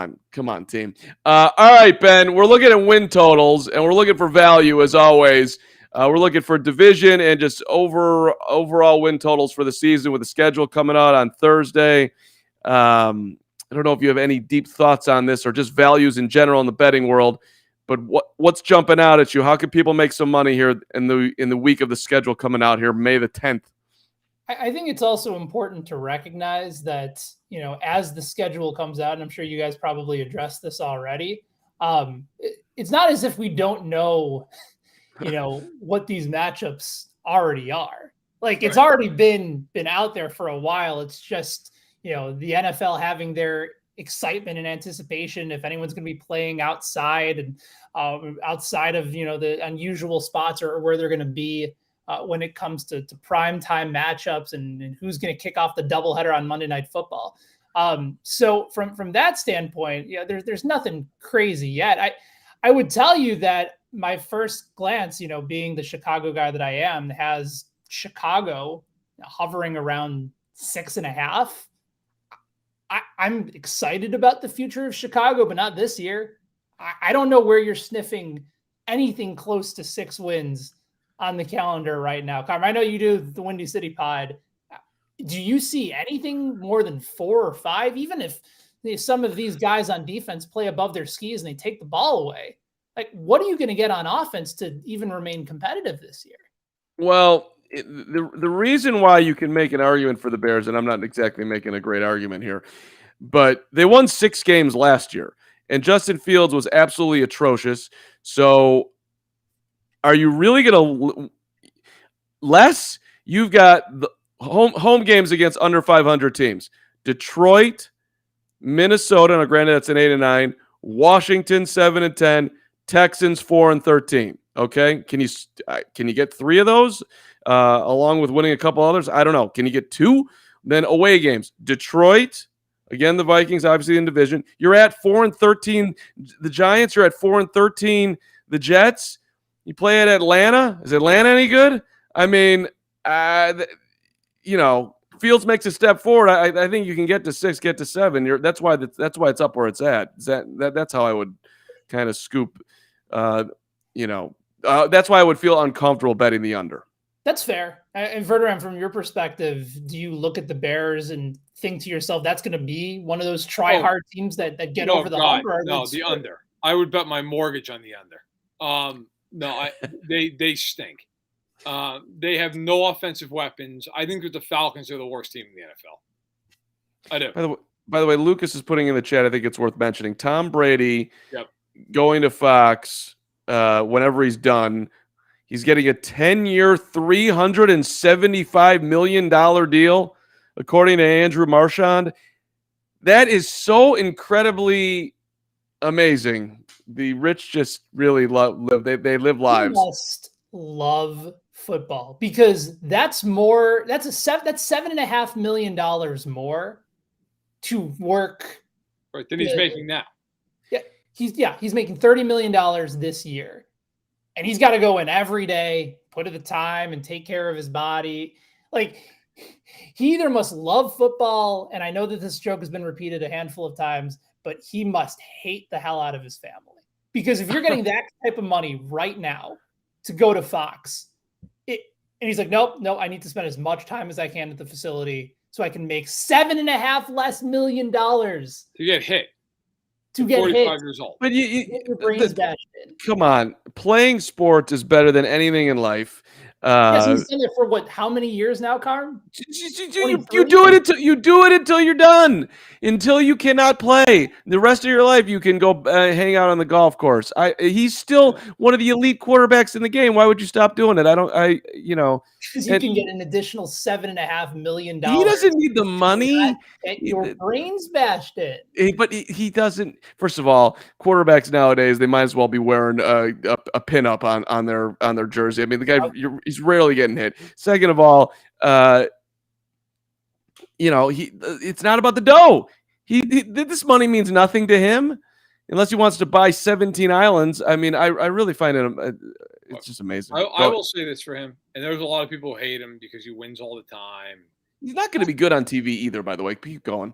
on, team. All right, Ben. We're looking at win totals and we're looking for value as always. We're looking for division and just overall win totals for the season with the schedule coming out on Thursday. I don't know if you have any deep thoughts on this or just values in general in the betting world, but what's jumping out at you? How can people make some money here in the week of the schedule coming out here, May the 10th? I think it's also important to recognize that, as the schedule comes out, and I'm sure you guys probably addressed this already, it's not as if we don't know, what these matchups already are. Like, it's already been out there for a while. It's just, the NFL having their excitement and anticipation if anyone's going to be playing outside and outside of, the unusual spots or where they're going to be when it comes to prime time matchups and who's going to kick off the doubleheader on Monday Night Football. So from that standpoint, there's nothing crazy yet. I would tell you that my first glance, being the Chicago guy that I am, has Chicago hovering around 6.5. I'm excited about the future of Chicago, but not this year. I don't know where you're sniffing anything close to 6 wins on the calendar right now. Carmen, I know you do the Windy City Pod. Do you see anything more than 4 or 5, even if some of these guys on defense play above their skis and they take the ball away? Like, what are you going to get on offense to even remain competitive this year? Well, the reason why you can make an argument for the Bears, and I'm not exactly making a great argument here, but they won 6 games last year, and Justin Fields was absolutely atrocious. So are you really going to you've got the home games against under 500 teams. Detroit, Minnesota, now granted that's an 8-9, Washington 7-10, Texans 4-13. Okay, can you get 3 of those along with winning a couple others? I don't know. Can you get 2? Then away games: Detroit, again the Vikings, obviously in division. You're at 4-13. The Giants. You're at 4-13. The Jets. You play at Atlanta. Is Atlanta any good? I mean, Fields makes a step forward. I think you can get to 6, get to 7. That's why it's up where it's at. That's how I would kind of scoop. That's why I would feel uncomfortable betting the under. That's fair. And Verderame, from your perspective, do you look at the Bears and think to yourself, that's going to be one of those try-hard teams that get over the hump? No, the under. I would bet my mortgage on the under. They stink. They have no offensive weapons. I think that the Falcons are the worst team in the NFL. I do. By the way, Lucas is putting in the chat, I think it's worth mentioning, Tom Brady going to Fox whenever he's done. He's getting a 10-year, $375 million deal, according to Andrew Marchand. That is so incredibly amazing. The rich just really live. They live lives. You must love football because that's $7.5 million more to work. Right, than he's making now. He's making $30 million this year. And he's got to go in every day, put in the time, and take care of his body. Like, he either must love football, and I know that this joke has been repeated a handful of times, but he must hate the hell out of his family. Because if you're getting that type of money right now to go to Fox, and he's like, nope, I need to spend as much time as I can at the facility so I can make $7.5 million less to get hit. To get 45 hit. years old. But your brain's bashed in. Come on. Playing sports is better than anything in life. Yes, he's done it for how many years now, Carm? You do it until you're done. Until you cannot play. The rest of your life, you can go hang out on the golf course. He's still one of the elite quarterbacks in the game. Why would you stop doing it? Because you can get an additional $7.5 million. He doesn't need the money. Your brain's bashed in. But he doesn't. First of all, quarterbacks nowadays, they might as well be wearing a pin-up on their jersey. I mean, the guy, he's rarely getting hit. Second of all, it's not about the dough. This money means nothing to him unless he wants to buy 17 islands. I mean, I really find it it's just amazing. I will say this for him, and there's a lot of people who hate him because he wins all the time. He's not going to be good on TV either, by the way. Keep going.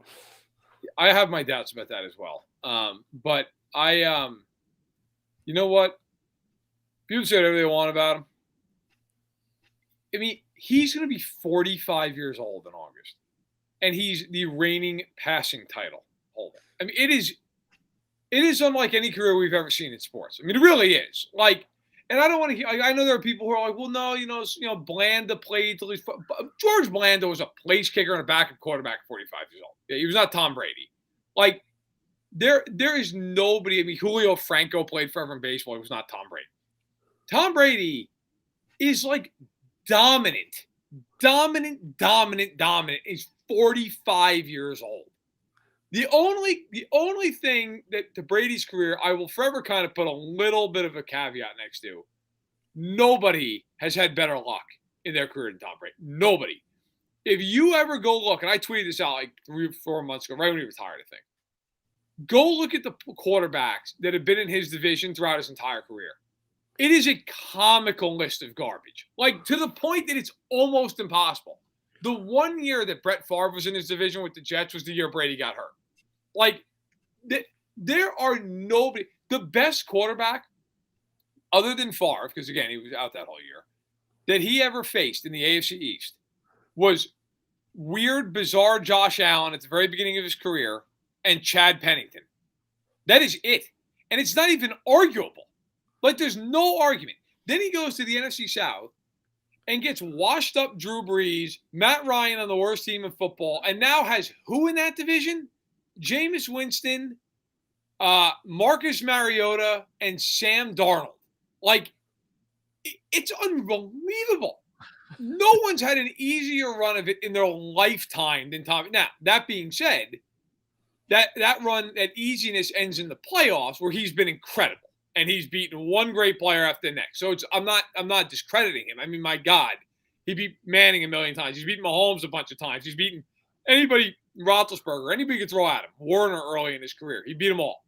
I have my doubts about that as well. But you know what? People say whatever they want about him. I mean, he's going to be 45 years old in August, and he's the reigning passing title holder. I mean, it is unlike any career we've ever seen in sports. I mean, it really is. Like, and I don't want to hear. I know there are people who are like, well, no, Blanda played till he's. George Blanda was a place kicker and a backup quarterback at 45 years old. Yeah, he was not Tom Brady. Like, there is nobody. I mean, Julio Franco played forever in baseball. He was not Tom Brady. Tom Brady is like dominant. He's 45 years old. The only thing that to Brady's career, I will forever kind of put a little bit of a caveat next to. Nobody has had better luck in their career than Tom Brady. Nobody. If you ever go look, and I tweeted this out like 3 or 4 months ago, right when he retired, I think. Go look at the quarterbacks that have been in his division throughout his entire career. It is a comical list of garbage, like to the point that it's almost impossible. The 1 year that Brett Favre was in his division with the Jets was the year Brady got hurt. Like, there are nobody. The best quarterback, other than Favre, because again, he was out that whole year, that he ever faced in the AFC East was weird, bizarre Josh Allen at the very beginning of his career and Chad Pennington. That is it. And it's not even arguable. Like, there's no argument. Then he goes to the NFC South and gets washed up Drew Brees, Matt Ryan on the worst team in football, and now has who in that division? Jameis Winston, Marcus Mariota, and Sam Darnold. Like, it's unbelievable. No one's had an easier run of it in their lifetime than Tom. Now, that being said, that run, that easiness ends in the playoffs where he's been incredible. And he's beaten one great player after the next. So I'm not discrediting him. I mean, my God, he beat Manning a million times. He's beaten Mahomes a bunch of times. He's beaten anybody, Roethlisberger, anybody could throw at him. Warner early in his career. He beat them all.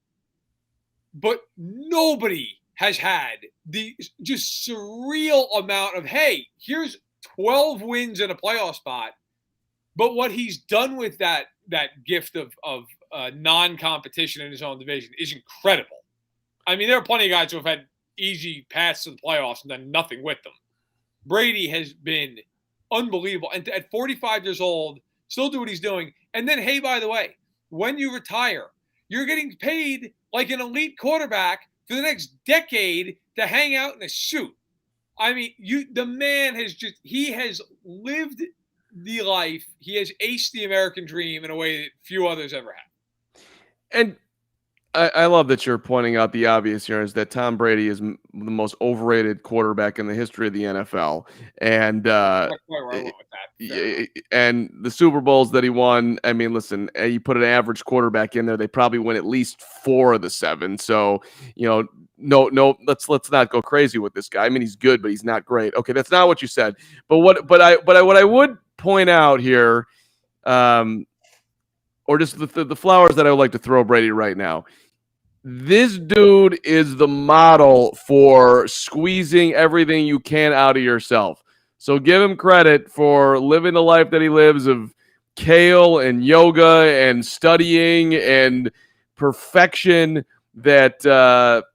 But nobody has had the just surreal amount of, hey, here's 12 wins in a playoff spot. But what he's done with that gift of non-competition in his own division is incredible. I mean, there are plenty of guys who have had easy paths to the playoffs and done nothing with them. Brady has been unbelievable. And at 45 years old, still do what he's doing. And then, hey, by the way, when you retire, you're getting paid like an elite quarterback for the next decade to hang out in a suit. I mean, the man has he has lived the life. He has aced the American dream in a way that few others ever have. And I love that you're pointing out the obvious here is that Tom Brady is the most overrated quarterback in the history of the NFL. And and the Super Bowls that he won, I mean, listen, you put an average quarterback in there, they probably win at least 4 of the 7. So, no, let's not go crazy with this guy. I mean, he's good, but he's not great. Okay, that's not what you said. But what I would point out here, or just the flowers that I would like to throw Brady right now. This dude is the model for squeezing everything you can out of yourself. So give him credit for living the life that he lives of kale and yoga and studying and perfection that that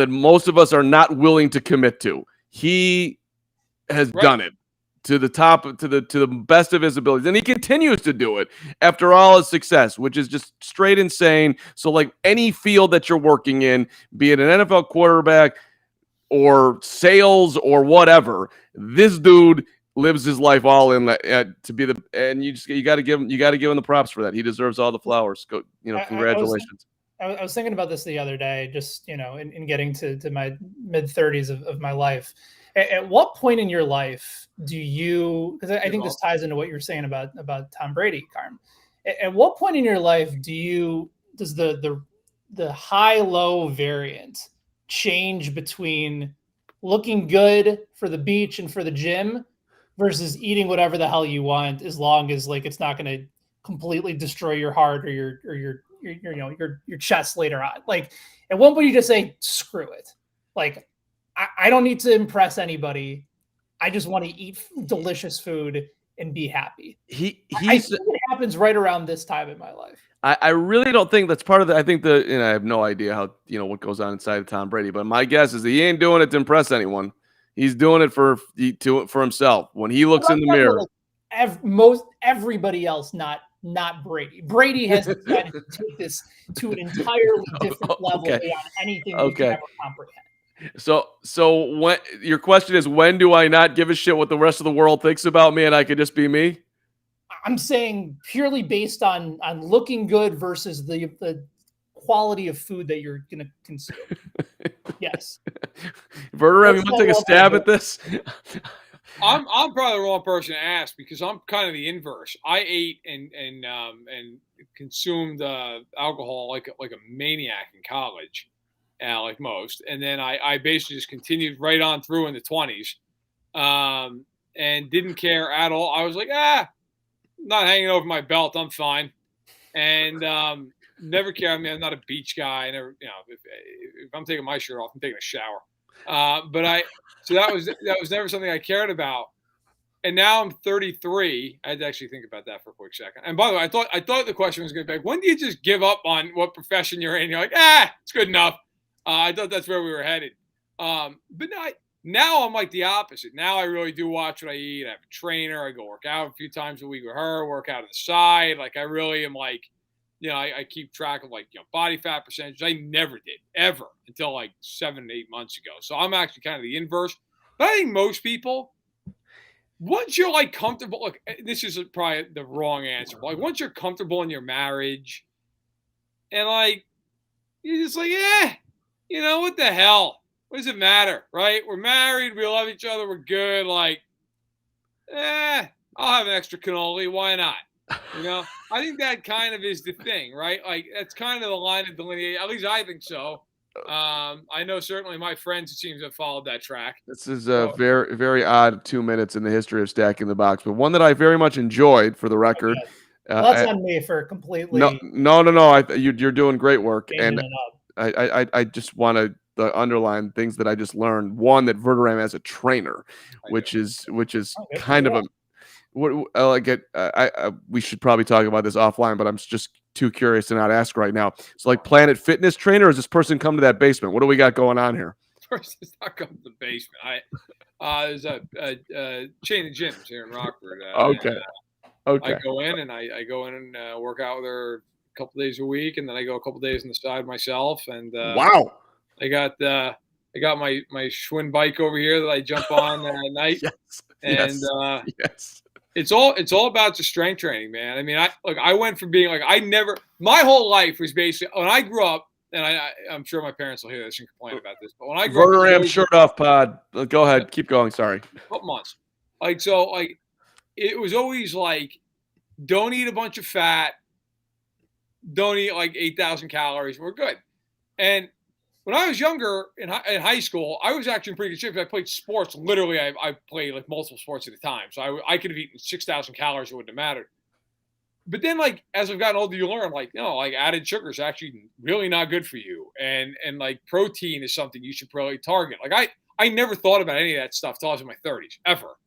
most of us are not willing to commit to. He has done it to the top, to the best of his abilities. And he continues to do it after all his success, which is just straight insane. So like any field that you're working in, be it an NFL quarterback or sales or whatever, this dude lives his life all in to be and you got to give him the props for that. He deserves all the flowers. Congratulations. I was thinking about this the other day, just, in getting to my mid-30s of my life. At what point in your life do you, because I think this ties into what you're saying about Tom Brady, Carm. At what point in your life does the high-low variant change between looking good for the beach and for the gym versus eating whatever the hell you want, as long as like it's not going to completely destroy your heart or your chest later on? Like, at one point you just say, screw it. Like, I don't need to impress anybody. I just want to eat delicious food and be happy. I think it happens right around this time in my life. I really don't think that's part of I think I have no idea how, what goes on inside of Tom Brady, but my guess is that he ain't doing it to impress anyone. He's doing it for himself. When he looks in the mirror. Everybody else, not Brady. Brady has decided to take this to an entirely different level beyond anything we can ever comprehend. So when your question is, when do I not give a shit what the rest of the world thinks about me and I could just be me? I'm saying purely based on looking good versus the quality of food that you're going to consume. Yes. Verderame, you want to take a stab at this? I'm probably the wrong person to ask because I'm kind of the inverse. I ate and consumed alcohol like a maniac in college, like most, and then I basically just continued right on through in the 20s, and didn't care at all. I was like, not hanging over my belt, I'm fine, and never care. I mean, I'm not a beach guy. I never, if I'm taking my shirt off, I'm taking a shower. So that was never something I cared about. And now I'm 33. I had to actually think about that for a quick second. And by the way, I thought the question was going to be, when do you just give up on what profession you're in? You're like, it's good enough. I thought that's where we were headed. But now I'm like the opposite. Now I really do watch what I eat. I have a trainer. I go work out a few times a week with her, work out on the side. Like I really am like, I keep track of body fat percentage. I never did ever until like 7 to 8 months ago. So I'm actually kind of the inverse. But I think most people, once you're like comfortable, look, this is probably the wrong answer. But like once you're comfortable in your marriage, and like you're just like, what the hell? What does it matter, right? We're married, we love each other, we're good. Like, I'll have an extra cannoli. Why not? I think that kind of is the thing, right? Like that's kind of the line of delineation. At least I think so. I know certainly my friends, it seems, have followed that track. This is a very, very odd 2 minutes in the history of Stacking the Box, but one that I very much enjoyed, for the record. Well, that's on me for completely. No. You're doing great work, and I just want to underline things that I just learned. One, that Verderame as a trainer, which is kind of a. We should probably talk about this offline, but I'm just too curious to not ask right now. So, like, Planet Fitness trainer, or does this person come to that basement? What do we got going on here? Person's not coming to the basement. There's a chain of gyms here in Rockford. Okay. I go in and work out with her a couple days a week, and then I go a couple days on the side myself. And wow, I got my Schwinn bike over here that I jump on at night. Yes. It's all about the strength training, man. I mean, I went from being my whole life was basically when I grew up, and I'm sure my parents will hear this and complain about this, but when I grew up, Verderame shirt off pod. Go ahead, keep going. Sorry. Couple months, it was always like, don't eat a bunch of fat, don't eat like 8,000 calories. We're good. And when I was younger in high school, I was actually in pretty good shape. I played sports. Literally, I played like multiple sports at a time. So I could have eaten 6,000 calories. It wouldn't have mattered. But then, like, as I've gotten older, you learn, like, no, like added sugar is actually really not good for you. And like protein is something you should probably target. Like I never thought about any of that stuff till I was in my 30s, ever.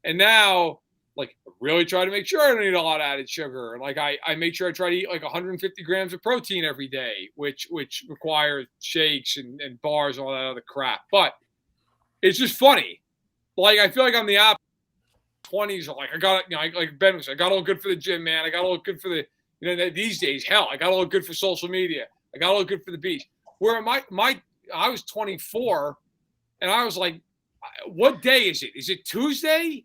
And now, like, I really try to make sure I don't eat a lot of added sugar. Like I make sure I try to eat like 150 grams of protein every day, which requires shakes and bars and all that other crap. But it's just funny. Like, I feel like I'm the opposite. 20s are like, I got it, like Ben was, I got all good for the gym, man. I got all good for the, these days, hell, I got all good for social media. I got all good for the beach. Where I was 24 and I was like, what day is it? Is it Tuesday?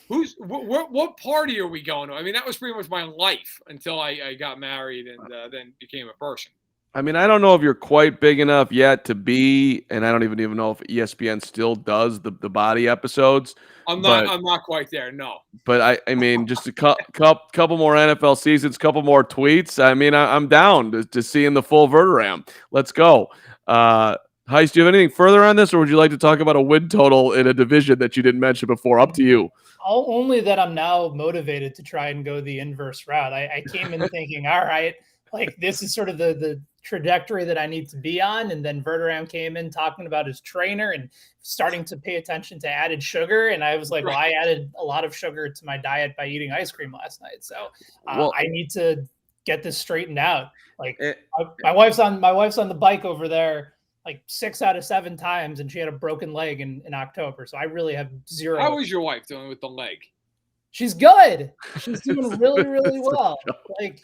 What party are we going to? I mean, that was pretty much my life until I got married and then became a person. I mean, I don't know if you're quite big enough yet to be, and I don't even know if ESPN still does the body episodes. I'm not quite there, no. But I mean, just a couple more NFL seasons, couple more tweets. I mean, I'm down to seeing the full Verderame. Let's go. Heist, do you have anything further on this, or would you like to talk about a win total in a division that you didn't mention before? Up to you. Only that I'm now motivated to try and go the inverse route. I came in thinking, all right, like this is sort of the trajectory that I need to be on. And then Verderame came in talking about his trainer and starting to pay attention to added sugar. And I was like, well, I added a lot of sugar to my diet by eating ice cream last night. So I need to get this straightened out. Like my wife's on the bike over there. like 6 out of 7 times, and she had a broken leg in October. So I really have zero. How is your wife doing with the leg? She's good. She's doing really, really well. Like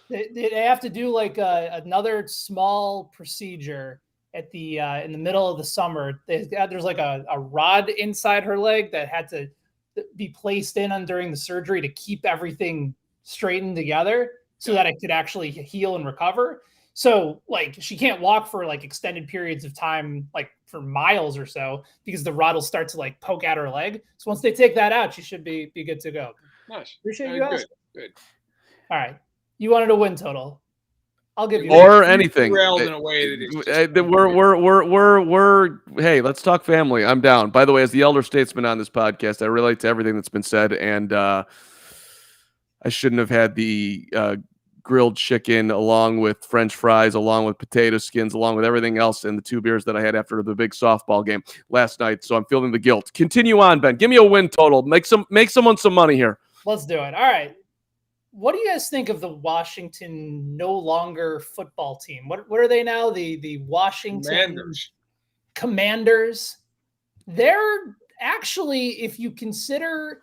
they have to do like another small procedure at the in the middle of the summer. There's like a rod inside her leg that had to be placed in during the surgery to keep everything straightened together so that it could actually heal and recover. So like she can't walk for like extended periods of time, like for miles or so, because the rod will start to like poke at her leg. So once they take that out, she should be good to go. Nice. Appreciate you asking. Good. All right. You wanted a win total. I'll give you or anything. In a way that we're hey, let's talk family. I'm down. By the way, as the elder statesman on this podcast, I relate to everything that's been said, and I shouldn't have had the grilled chicken along with French fries, along with potato skins, along with everything else, and the 2 beers that I had after the big softball game last night. So I'm feeling the guilt. Continue on, Ben. Give me a win total. Make someone some money here. Let's do it. All right. What do you guys think of the Washington no longer football team? What are they now? The Washington Commanders. They're actually, if you consider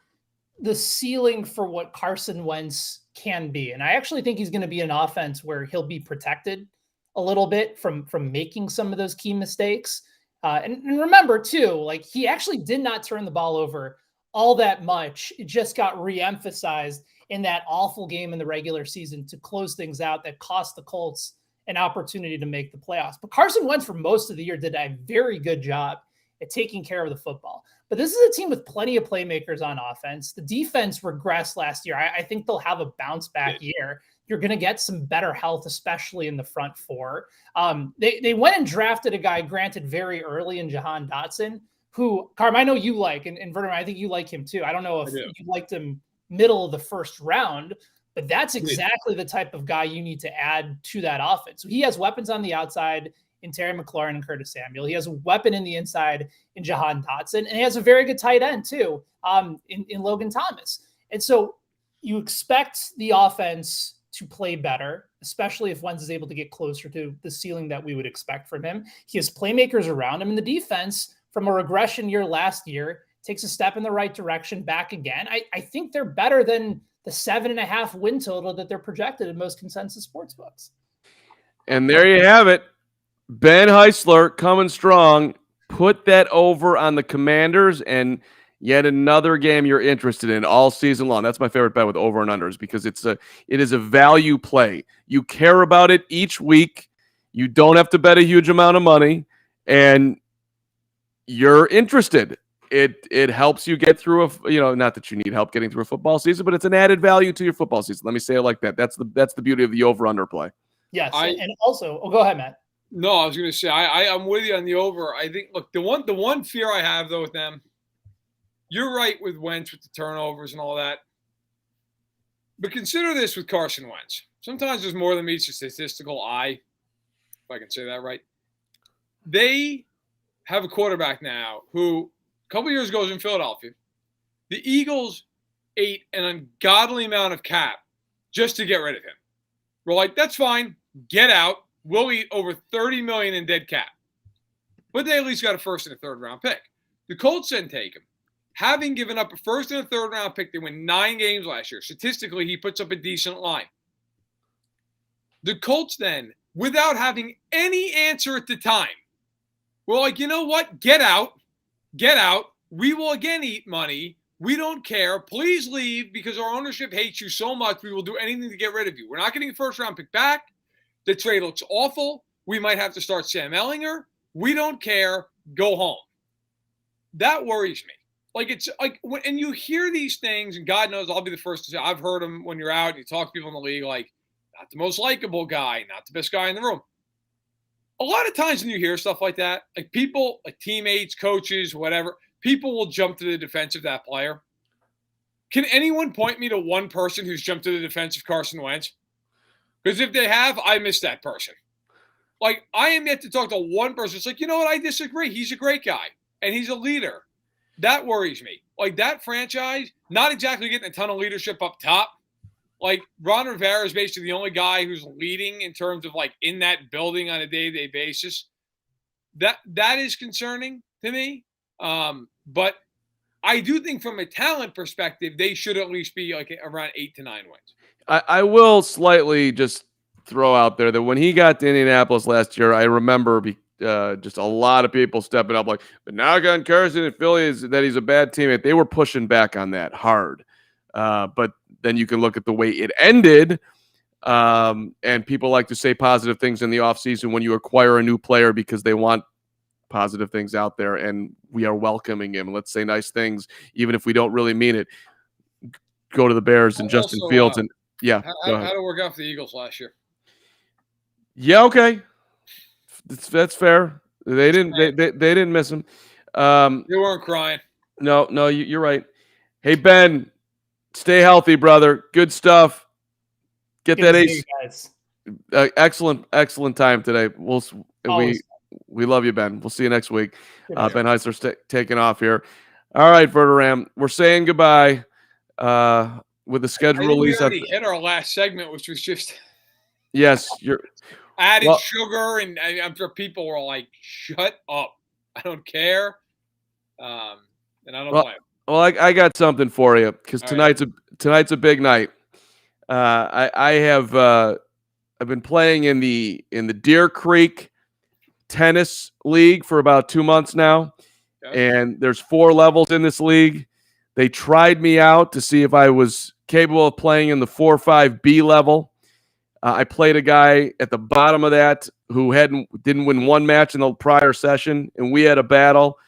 the ceiling for what Carson Wentz can be, and I actually think he's going to be an offense where he'll be protected a little bit from making some of those key mistakes. And remember too, like he actually did not turn the ball over all that much. It just got reemphasized in that awful game in the regular season to close things out that cost the Colts an opportunity to make the playoffs. But Carson Wentz for most of the year did a very good job at taking care of the football. But this is a team with plenty of playmakers on offense. The defense regressed last year. I think they'll have a bounce back year. You're going to get some better health, especially in the front four. They went and drafted a guy, granted very early, in Jahan Dotson, who, Carm, I know you like, and Verderame, I think you like him too. I don't know if you liked him middle of the first round, but that's exactly the type of guy you need to add to that offense. So he has weapons on the outside in Terry McLaurin and Curtis Samuel. He has a weapon in the inside in Jahan Dotson, and he has a very good tight end too, in Logan Thomas. And so you expect the offense to play better, especially if Wentz is able to get closer to the ceiling that we would expect from him. He has playmakers around him, and the defense from a regression year last year takes a step in the right direction back again. I think they're better than the 7.5 win total that they're projected in most consensus sports books. And there you have it. Ben Heisler coming strong. Put that over on the Commanders, and yet another game you're interested in all season long. That's my favorite bet with over and unders, because it is a value play. You care about it each week. You don't have to bet a huge amount of money, and you're interested. It helps you get through not that you need help getting through a football season, but it's an added value to your football season. Let me say it like that. That's the beauty of the over-under play. Yes, and also, go ahead, Matt. No, I was going to say I'm with you on the over. I think, look, the one fear I have though with them, you're right with Wentz with the turnovers and all that, but consider this with Carson Wentz. Sometimes there's more than meets the statistical eye, if I can say that right. They have a quarterback now who a couple years ago was in Philadelphia. The Eagles ate an ungodly amount of cap just to get rid of him. We're like, that's fine. Get out. We'll eat over $30 million in dead cap. But they at least got a first and a third round pick. The Colts didn't take him. Having given up a first and a third round pick, they win 9 games last year. Statistically, he puts up a decent line. The Colts then, without having any answer at the time, were like, you know what? Get out. Get out. We will again eat money. We don't care. Please leave, because our ownership hates you so much. We will do anything to get rid of you. We're not getting a first round pick back. The trade looks awful. We might have to start Sam Ehlinger. We don't care. Go home. That worries me. Like, it's like and you hear these things, and God knows I'll be the first to say, I've heard them when you're out and you talk to people in the league, like, not the most likable guy, not the best guy in the room. A lot of times when you hear stuff like that, like people, like teammates, coaches, whatever, people will jump to the defense of that player. Can anyone point me to one person who's jumped to the defense of Carson Wentz? Because if they have, I miss that person. Like, I am yet to talk to one person. It's like, you know what? I disagree. He's a great guy, and he's a leader. That worries me. Like, that franchise, not exactly getting a ton of leadership up top. Like, Ron Rivera is basically the only guy who's leading in terms of, like, in that building on a day-to-day basis. that is concerning to me. But I do think from a talent perspective, they should at least be like around 8 to 9 wins. I will slightly just throw out there that when he got to Indianapolis last year, I remember just a lot of people stepping up like, but now on Carson and Philly is that he's a bad teammate. They were pushing back on that hard. But then you can look at the way it ended. And people like to say positive things in the offseason when you acquire a new player because they want positive things out there, and we are welcoming him. Let's say nice things, even if we don't really mean it. Go to the Bears and Justin Fields, and how did it work out for the Eagles last year? Yeah, okay, that's fair. They didn't miss him. You weren't crying. No, you're right. Hey Ben, stay healthy, brother. Good stuff. Get Good that to see ace. you guys. Excellent time today. Always. We love you, Ben. We'll see you next week. Ben Heisler taking off here. All right, Verderame, we're saying goodbye. With the schedule release, we already hit our last segment, which was just you're added sugar, and I'm sure people were like, "Shut up! I don't care," and I don't blame. Well, I got something for you because tonight's a big night. I've been playing in the Deer Creek Tennis League for about 2 months now, and there's 4 levels in this league. They tried me out to see if I was capable of playing in the 4-5B level. I played a guy at the bottom of that who didn't win one match in the prior session, and we had a battle,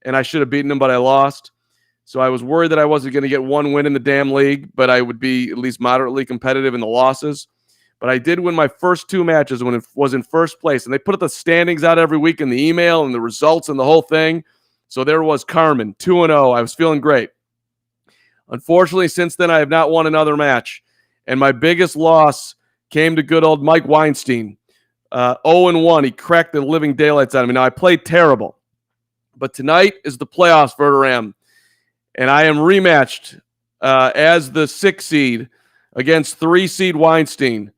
and I should have beaten him, but I lost. So I was worried that I wasn't going to get one win in the damn league, but I would be at least moderately competitive in the losses. But I did win my first 2 matches when it was in first place, and they put the standings out every week in the email and the results and the whole thing. So there was Carman, 2-0. I was feeling great. Unfortunately, since then, I have not won another match. And my biggest loss came to good old Mike Weinstein. 0-1. He cracked the living daylights out of me. Now, I played terrible. But tonight is the playoffs, Verderame. And I am rematched as the 6 seed against 3 seed Weinstein.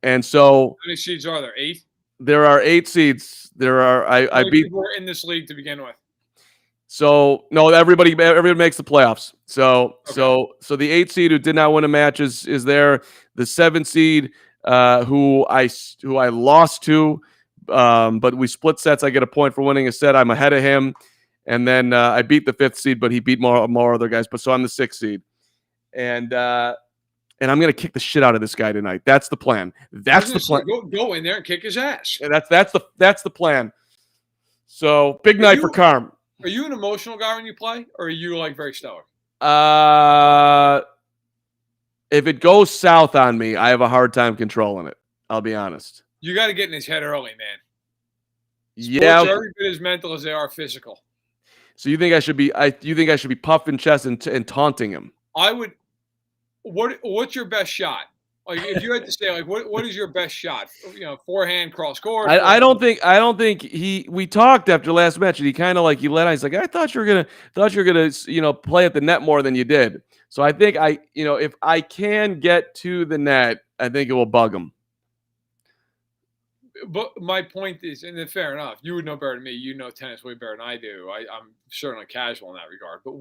And so, how many seeds are there? 8? There are 8 seeds. I beat. People were in this league to begin with. So no, everybody makes the playoffs. So the 8 seed who did not win a match is there. The 7 seed who I lost to, but we split sets. I get a point for winning a set. I'm ahead of him, and then I beat the 5th seed, but he beat more other guys. But so I'm the 6th seed, and I'm gonna kick the shit out of this guy tonight. That's the plan. That's the plan. Go in there and kick his ass. Yeah, that's the plan. So big night for Carm. Are you an emotional guy when you play, or are you like very stoic? If it goes south on me, I have a hard time controlling it. I'll be honest. You got to get in his head early, man. Sports are every bit as mental as they are physical. So you think I should be? You think I should be puffing chest and taunting him? I would. What's your best shot? Like if you had to say, like, what is your best shot? Forehand, cross court. I don't think we talked after last match, and he kind of like let out. He's like, I thought you were gonna play at the net more than you did. So I think if I can get to the net, I think it will bug him. But my point is, and then fair enough, you would know better than me. You know tennis way better than I do. I'm certainly casual in that regard. But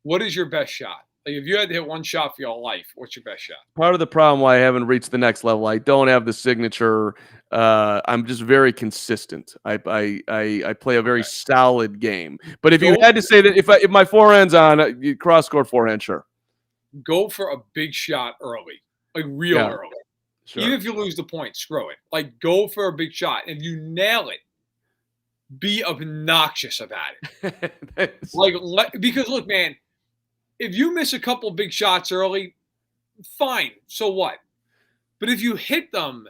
what is your best shot? Like if you had to hit one shot for your life, what's your best shot? Part of the problem why I haven't reached the next level, I don't have the signature. I'm just very consistent. I play a very solid game. But if you had to say that if my forehand's on, cross court forehand, sure. Go for a big shot early, like real early. Sure. Even if you lose the point, screw it. Like go for a big shot. If you nail it, be obnoxious about it. Because look, man. If you miss a couple big shots early, fine. So what? But if you hit them,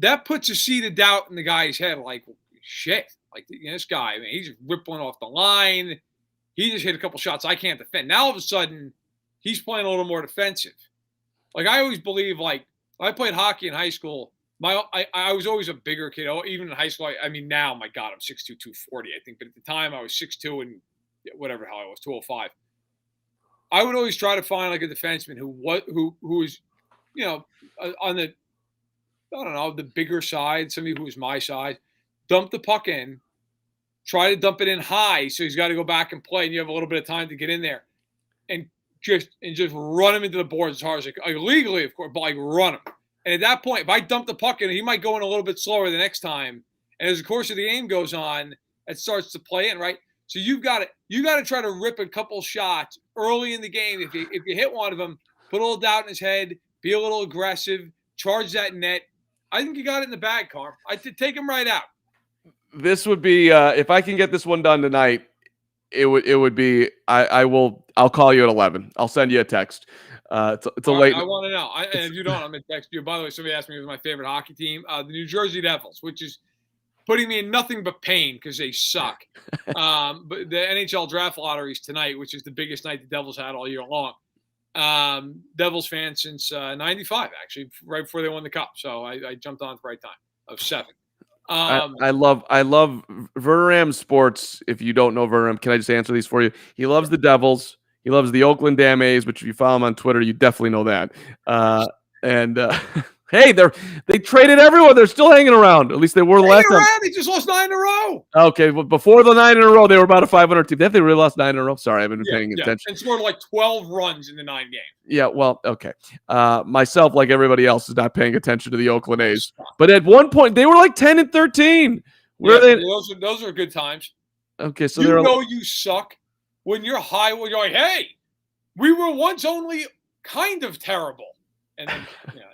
that puts a seed of doubt in the guy's head. Like, shit. Like, this guy, I mean, he's rippling off the line. He just hit a couple shots I can't defend. Now, all of a sudden, he's playing a little more defensive. Like, I always believe, like, I played hockey in high school. I was always a bigger kid. Even in high school, now, my God, I'm 6'2", 240, I think. But at the time, I was 6'2", and whatever the hell I was, 205. I would always try to find like a defenseman who was, on the, I don't know, the bigger side, somebody who was my size, dump the puck in, try to dump it in high, so he's got to go back and play, and you have a little bit of time to get in there, and just run him into the boards as hard as like legally, of course, but like run him. And at that point, if I dump the puck in, he might go in a little bit slower the next time. And as the course of the game goes on, it starts to play in, right? So you got to try to rip a couple shots early in the game. If you hit one of them, put a little doubt in his head, be a little aggressive, charge that net. I think you got it in the bag, Carm. I'd take him right out. This would be if I can get this one done tonight. It would be. I'll call you at 11. I'll send you a text. It's a late. I want to know. And if you don't, I'm gonna text you. By the way, somebody asked me who's my favorite hockey team. The New Jersey Devils, which is putting me in nothing but pain because they suck. But the NHL draft lottery is tonight, which is the biggest night the Devils had all year long. Devils fan since 95, actually, right before they won the Cup. So I jumped on at the right time of 7. I love Verderame Sports. If you don't know Verderame, can I just answer these for you? He loves the Devils. He loves the Oakland Damn A's, which if you follow him on Twitter, you definitely know that. Hey, they traded everyone. They're still hanging around. At least they were the last time. They just lost 9 in a row. Okay, well, before the 9 in a row, they were about a 500 team. Have they really lost 9 in a row? Sorry, I haven't been paying attention. And scored like 12 runs in the 9 games. Yeah, well, okay. Myself, like everybody else, is not paying attention to the Oakland A's. But at one point, they were like 10 and 13. Those are good times. Okay, so you suck when you're high. When you're like, hey, we were once only kind of terrible. And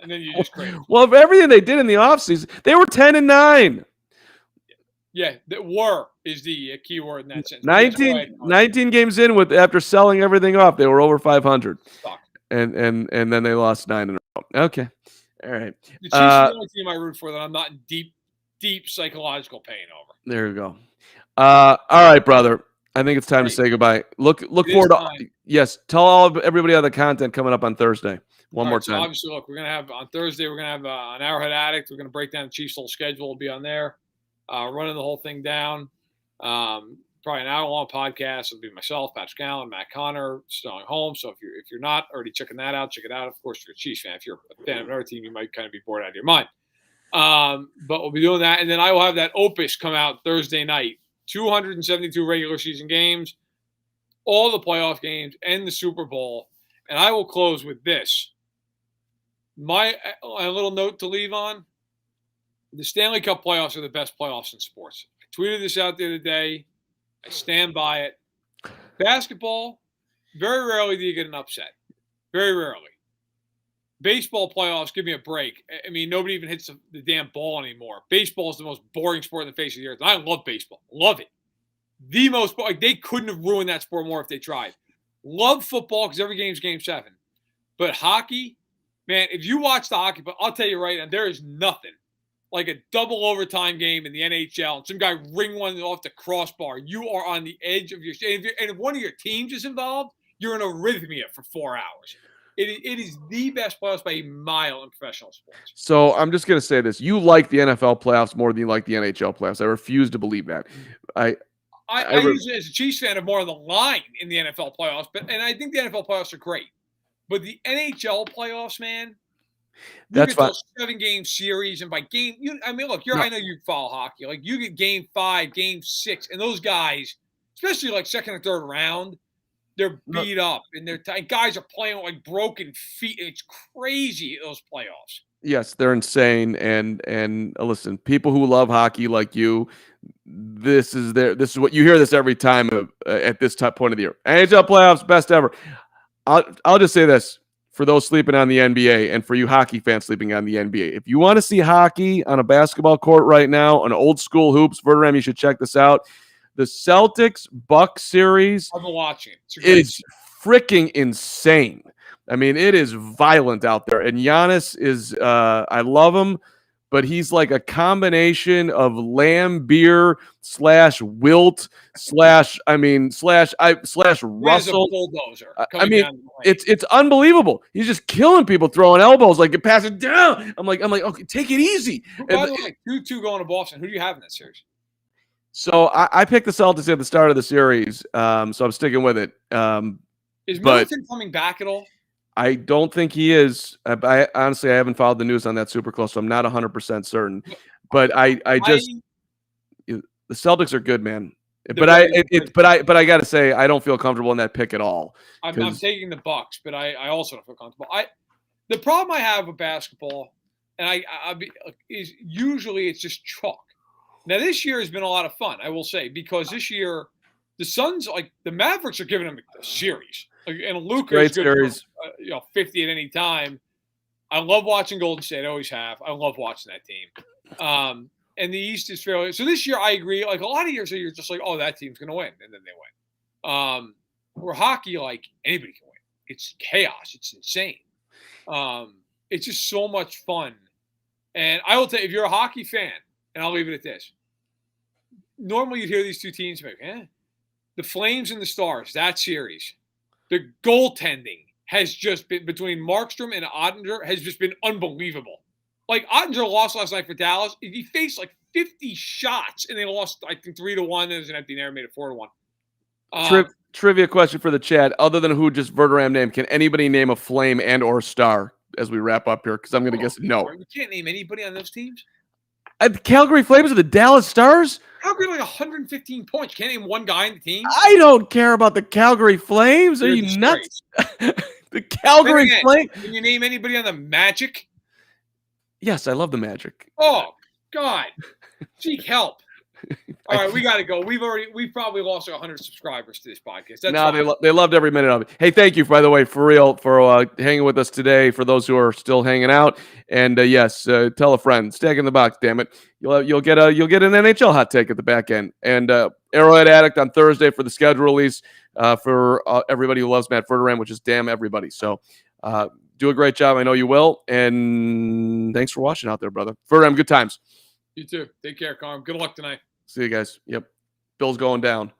then you just crazy. Well, of everything they did in the offseason, they were 10 and 9. Yeah, were is the key word in that sense. 19 games in after selling everything off, they were over 500. And then they lost 9 in a row. Okay. All right. The Chiefs are the only team I root for that I'm not in deep psychological pain over. There you go. All right, brother. I think it's time to say goodbye. Look forward to tell everybody other content coming up on Thursday. One more time. So obviously, look, we're gonna have on Thursday. We're gonna have an Arrowhead Addict. We're gonna break down the Chiefs' whole schedule. We'll be on there, running the whole thing down. Probably an hour-long podcast. It'll be myself, Patrick Allen, Matt Connor, Sterling Holmes. So if you're not already checking that out, check it out. Of course, if you're a Chiefs fan. If you're a fan of another team, you might kind of be bored out of your mind. But we'll be doing that, and then I will have that opus come out Thursday night. 272 regular season games, all the playoff games, and the Super Bowl. And I will close with this. My little note to leave on, the Stanley Cup playoffs are the best playoffs in sports. I tweeted this out the other day. I stand by it. Basketball, very rarely do you get an upset. Very rarely. Baseball playoffs, give me a break. I mean, nobody even hits the damn ball anymore. Baseball is the most boring sport in the face of the earth. And I love baseball. Love it. The most, they couldn't have ruined that sport more if they tried. Love football because every game's game 7. But hockey, man, if you watch the hockey, but I'll tell you right now, there is nothing like a double overtime game in the NHL and some guy ring one off the crossbar. You are on the edge of your seat. And if one of your teams is involved, you're in arrhythmia for 4 hours. It is the best playoffs by a mile in professional sports. So I'm just going to say this. You like the NFL playoffs more than you like the NHL playoffs. I refuse to believe that. I usually, as a Chiefs fan, am more on the line in the NFL playoffs, and I think the NFL playoffs are great. But the NHL playoffs, man, you get those 7-game series, and by game, I know you follow hockey. Like, you get game 5, game 6, and those guys, especially like second and third round, they're beat up, and guys are playing with like broken feet. It's crazy, those playoffs. Yes, they're insane. And listen, people who love hockey like you, this is what you hear this every time at this point of the year. NHL playoffs, best ever. I'll just say this for those sleeping on the NBA and for you hockey fans sleeping on the NBA. If you want to see hockey on a basketball court right now, on old school hoops, Verderame, you should check this out. The Celtics-Bucks series. I've been watching it. It's freaking insane. I mean, it is violent out there. And Giannis is, I love him, but he's like a combination of Lambeer / Wilt / Russell. Bulldozer. I mean, it's unbelievable. He's just killing people, throwing elbows, like pass it down. I'm like, okay, take it easy. By the way, 2-2 going to Boston. Who do you have in that series? So I picked the Celtics at the start of the series, so I'm sticking with it. Is Middleton coming back at all? I don't think he is. I honestly, I haven't followed the news on that super close, so I'm not 100% certain. But I The Celtics are good, man. They're But I very good. but I got to say I don't feel comfortable in that pick at all. I'm 'cause- taking the Bucks, but I also don't feel comfortable. The problem I have with basketball, and is usually it's just chalk. Now this year has been a lot of fun, I will say, because this year the Suns, like the Mavericks, are giving them a series, and Luka Great is good series. for 50 at any time. I love watching Golden State. I always have. I love watching that team. And the East is fairly. So this year, I agree. Like a lot of years, you're just like, oh, that team's going to win, and then they win. Where hockey, like anybody can win. It's chaos. It's insane. It's just so much fun. And I will tell you, if you're a hockey fan, and I'll leave it at this. Normally, you'd hear these two teams like, the Flames and the Stars, that series. The goaltending has just been, between Markstrom and Ottinger, has just been unbelievable. Like, Ottinger lost last night for Dallas. He faced like 50 shots, and they lost, I think, 3-1. There was an empty net, made it 4-1. Trivia question for the chat. Other than who just Verderame name, can anybody name a Flame and or Star as we wrap up here? Because I'm going to guess no. You can't name anybody on those teams? The Calgary Flames or the Dallas Stars? Calgary like 115 points. You can't name one guy in the team? I don't care about the Calgary Flames. Are you nuts? The Calgary Flames. Can you name anybody on the Magic? Yes, I love the Magic. Oh, God. Seek help. All right, we got to go. We've probably lost 100 subscribers to this podcast. They loved every minute of it. Hey, thank you, by the way, for real, for hanging with us today. For those who are still hanging out, and yes, tell a friend. Stag in the box, damn it. You'll get an NHL hot take at the back end, and Arrowhead Addict on Thursday for the schedule release for everybody who loves Matt Verderame, which is damn everybody. So do a great job. I know you will, and thanks for watching out there, brother. Verderame, good times. You too. Take care, Carm. Good luck tonight. See you guys. Yep. Bill's going down.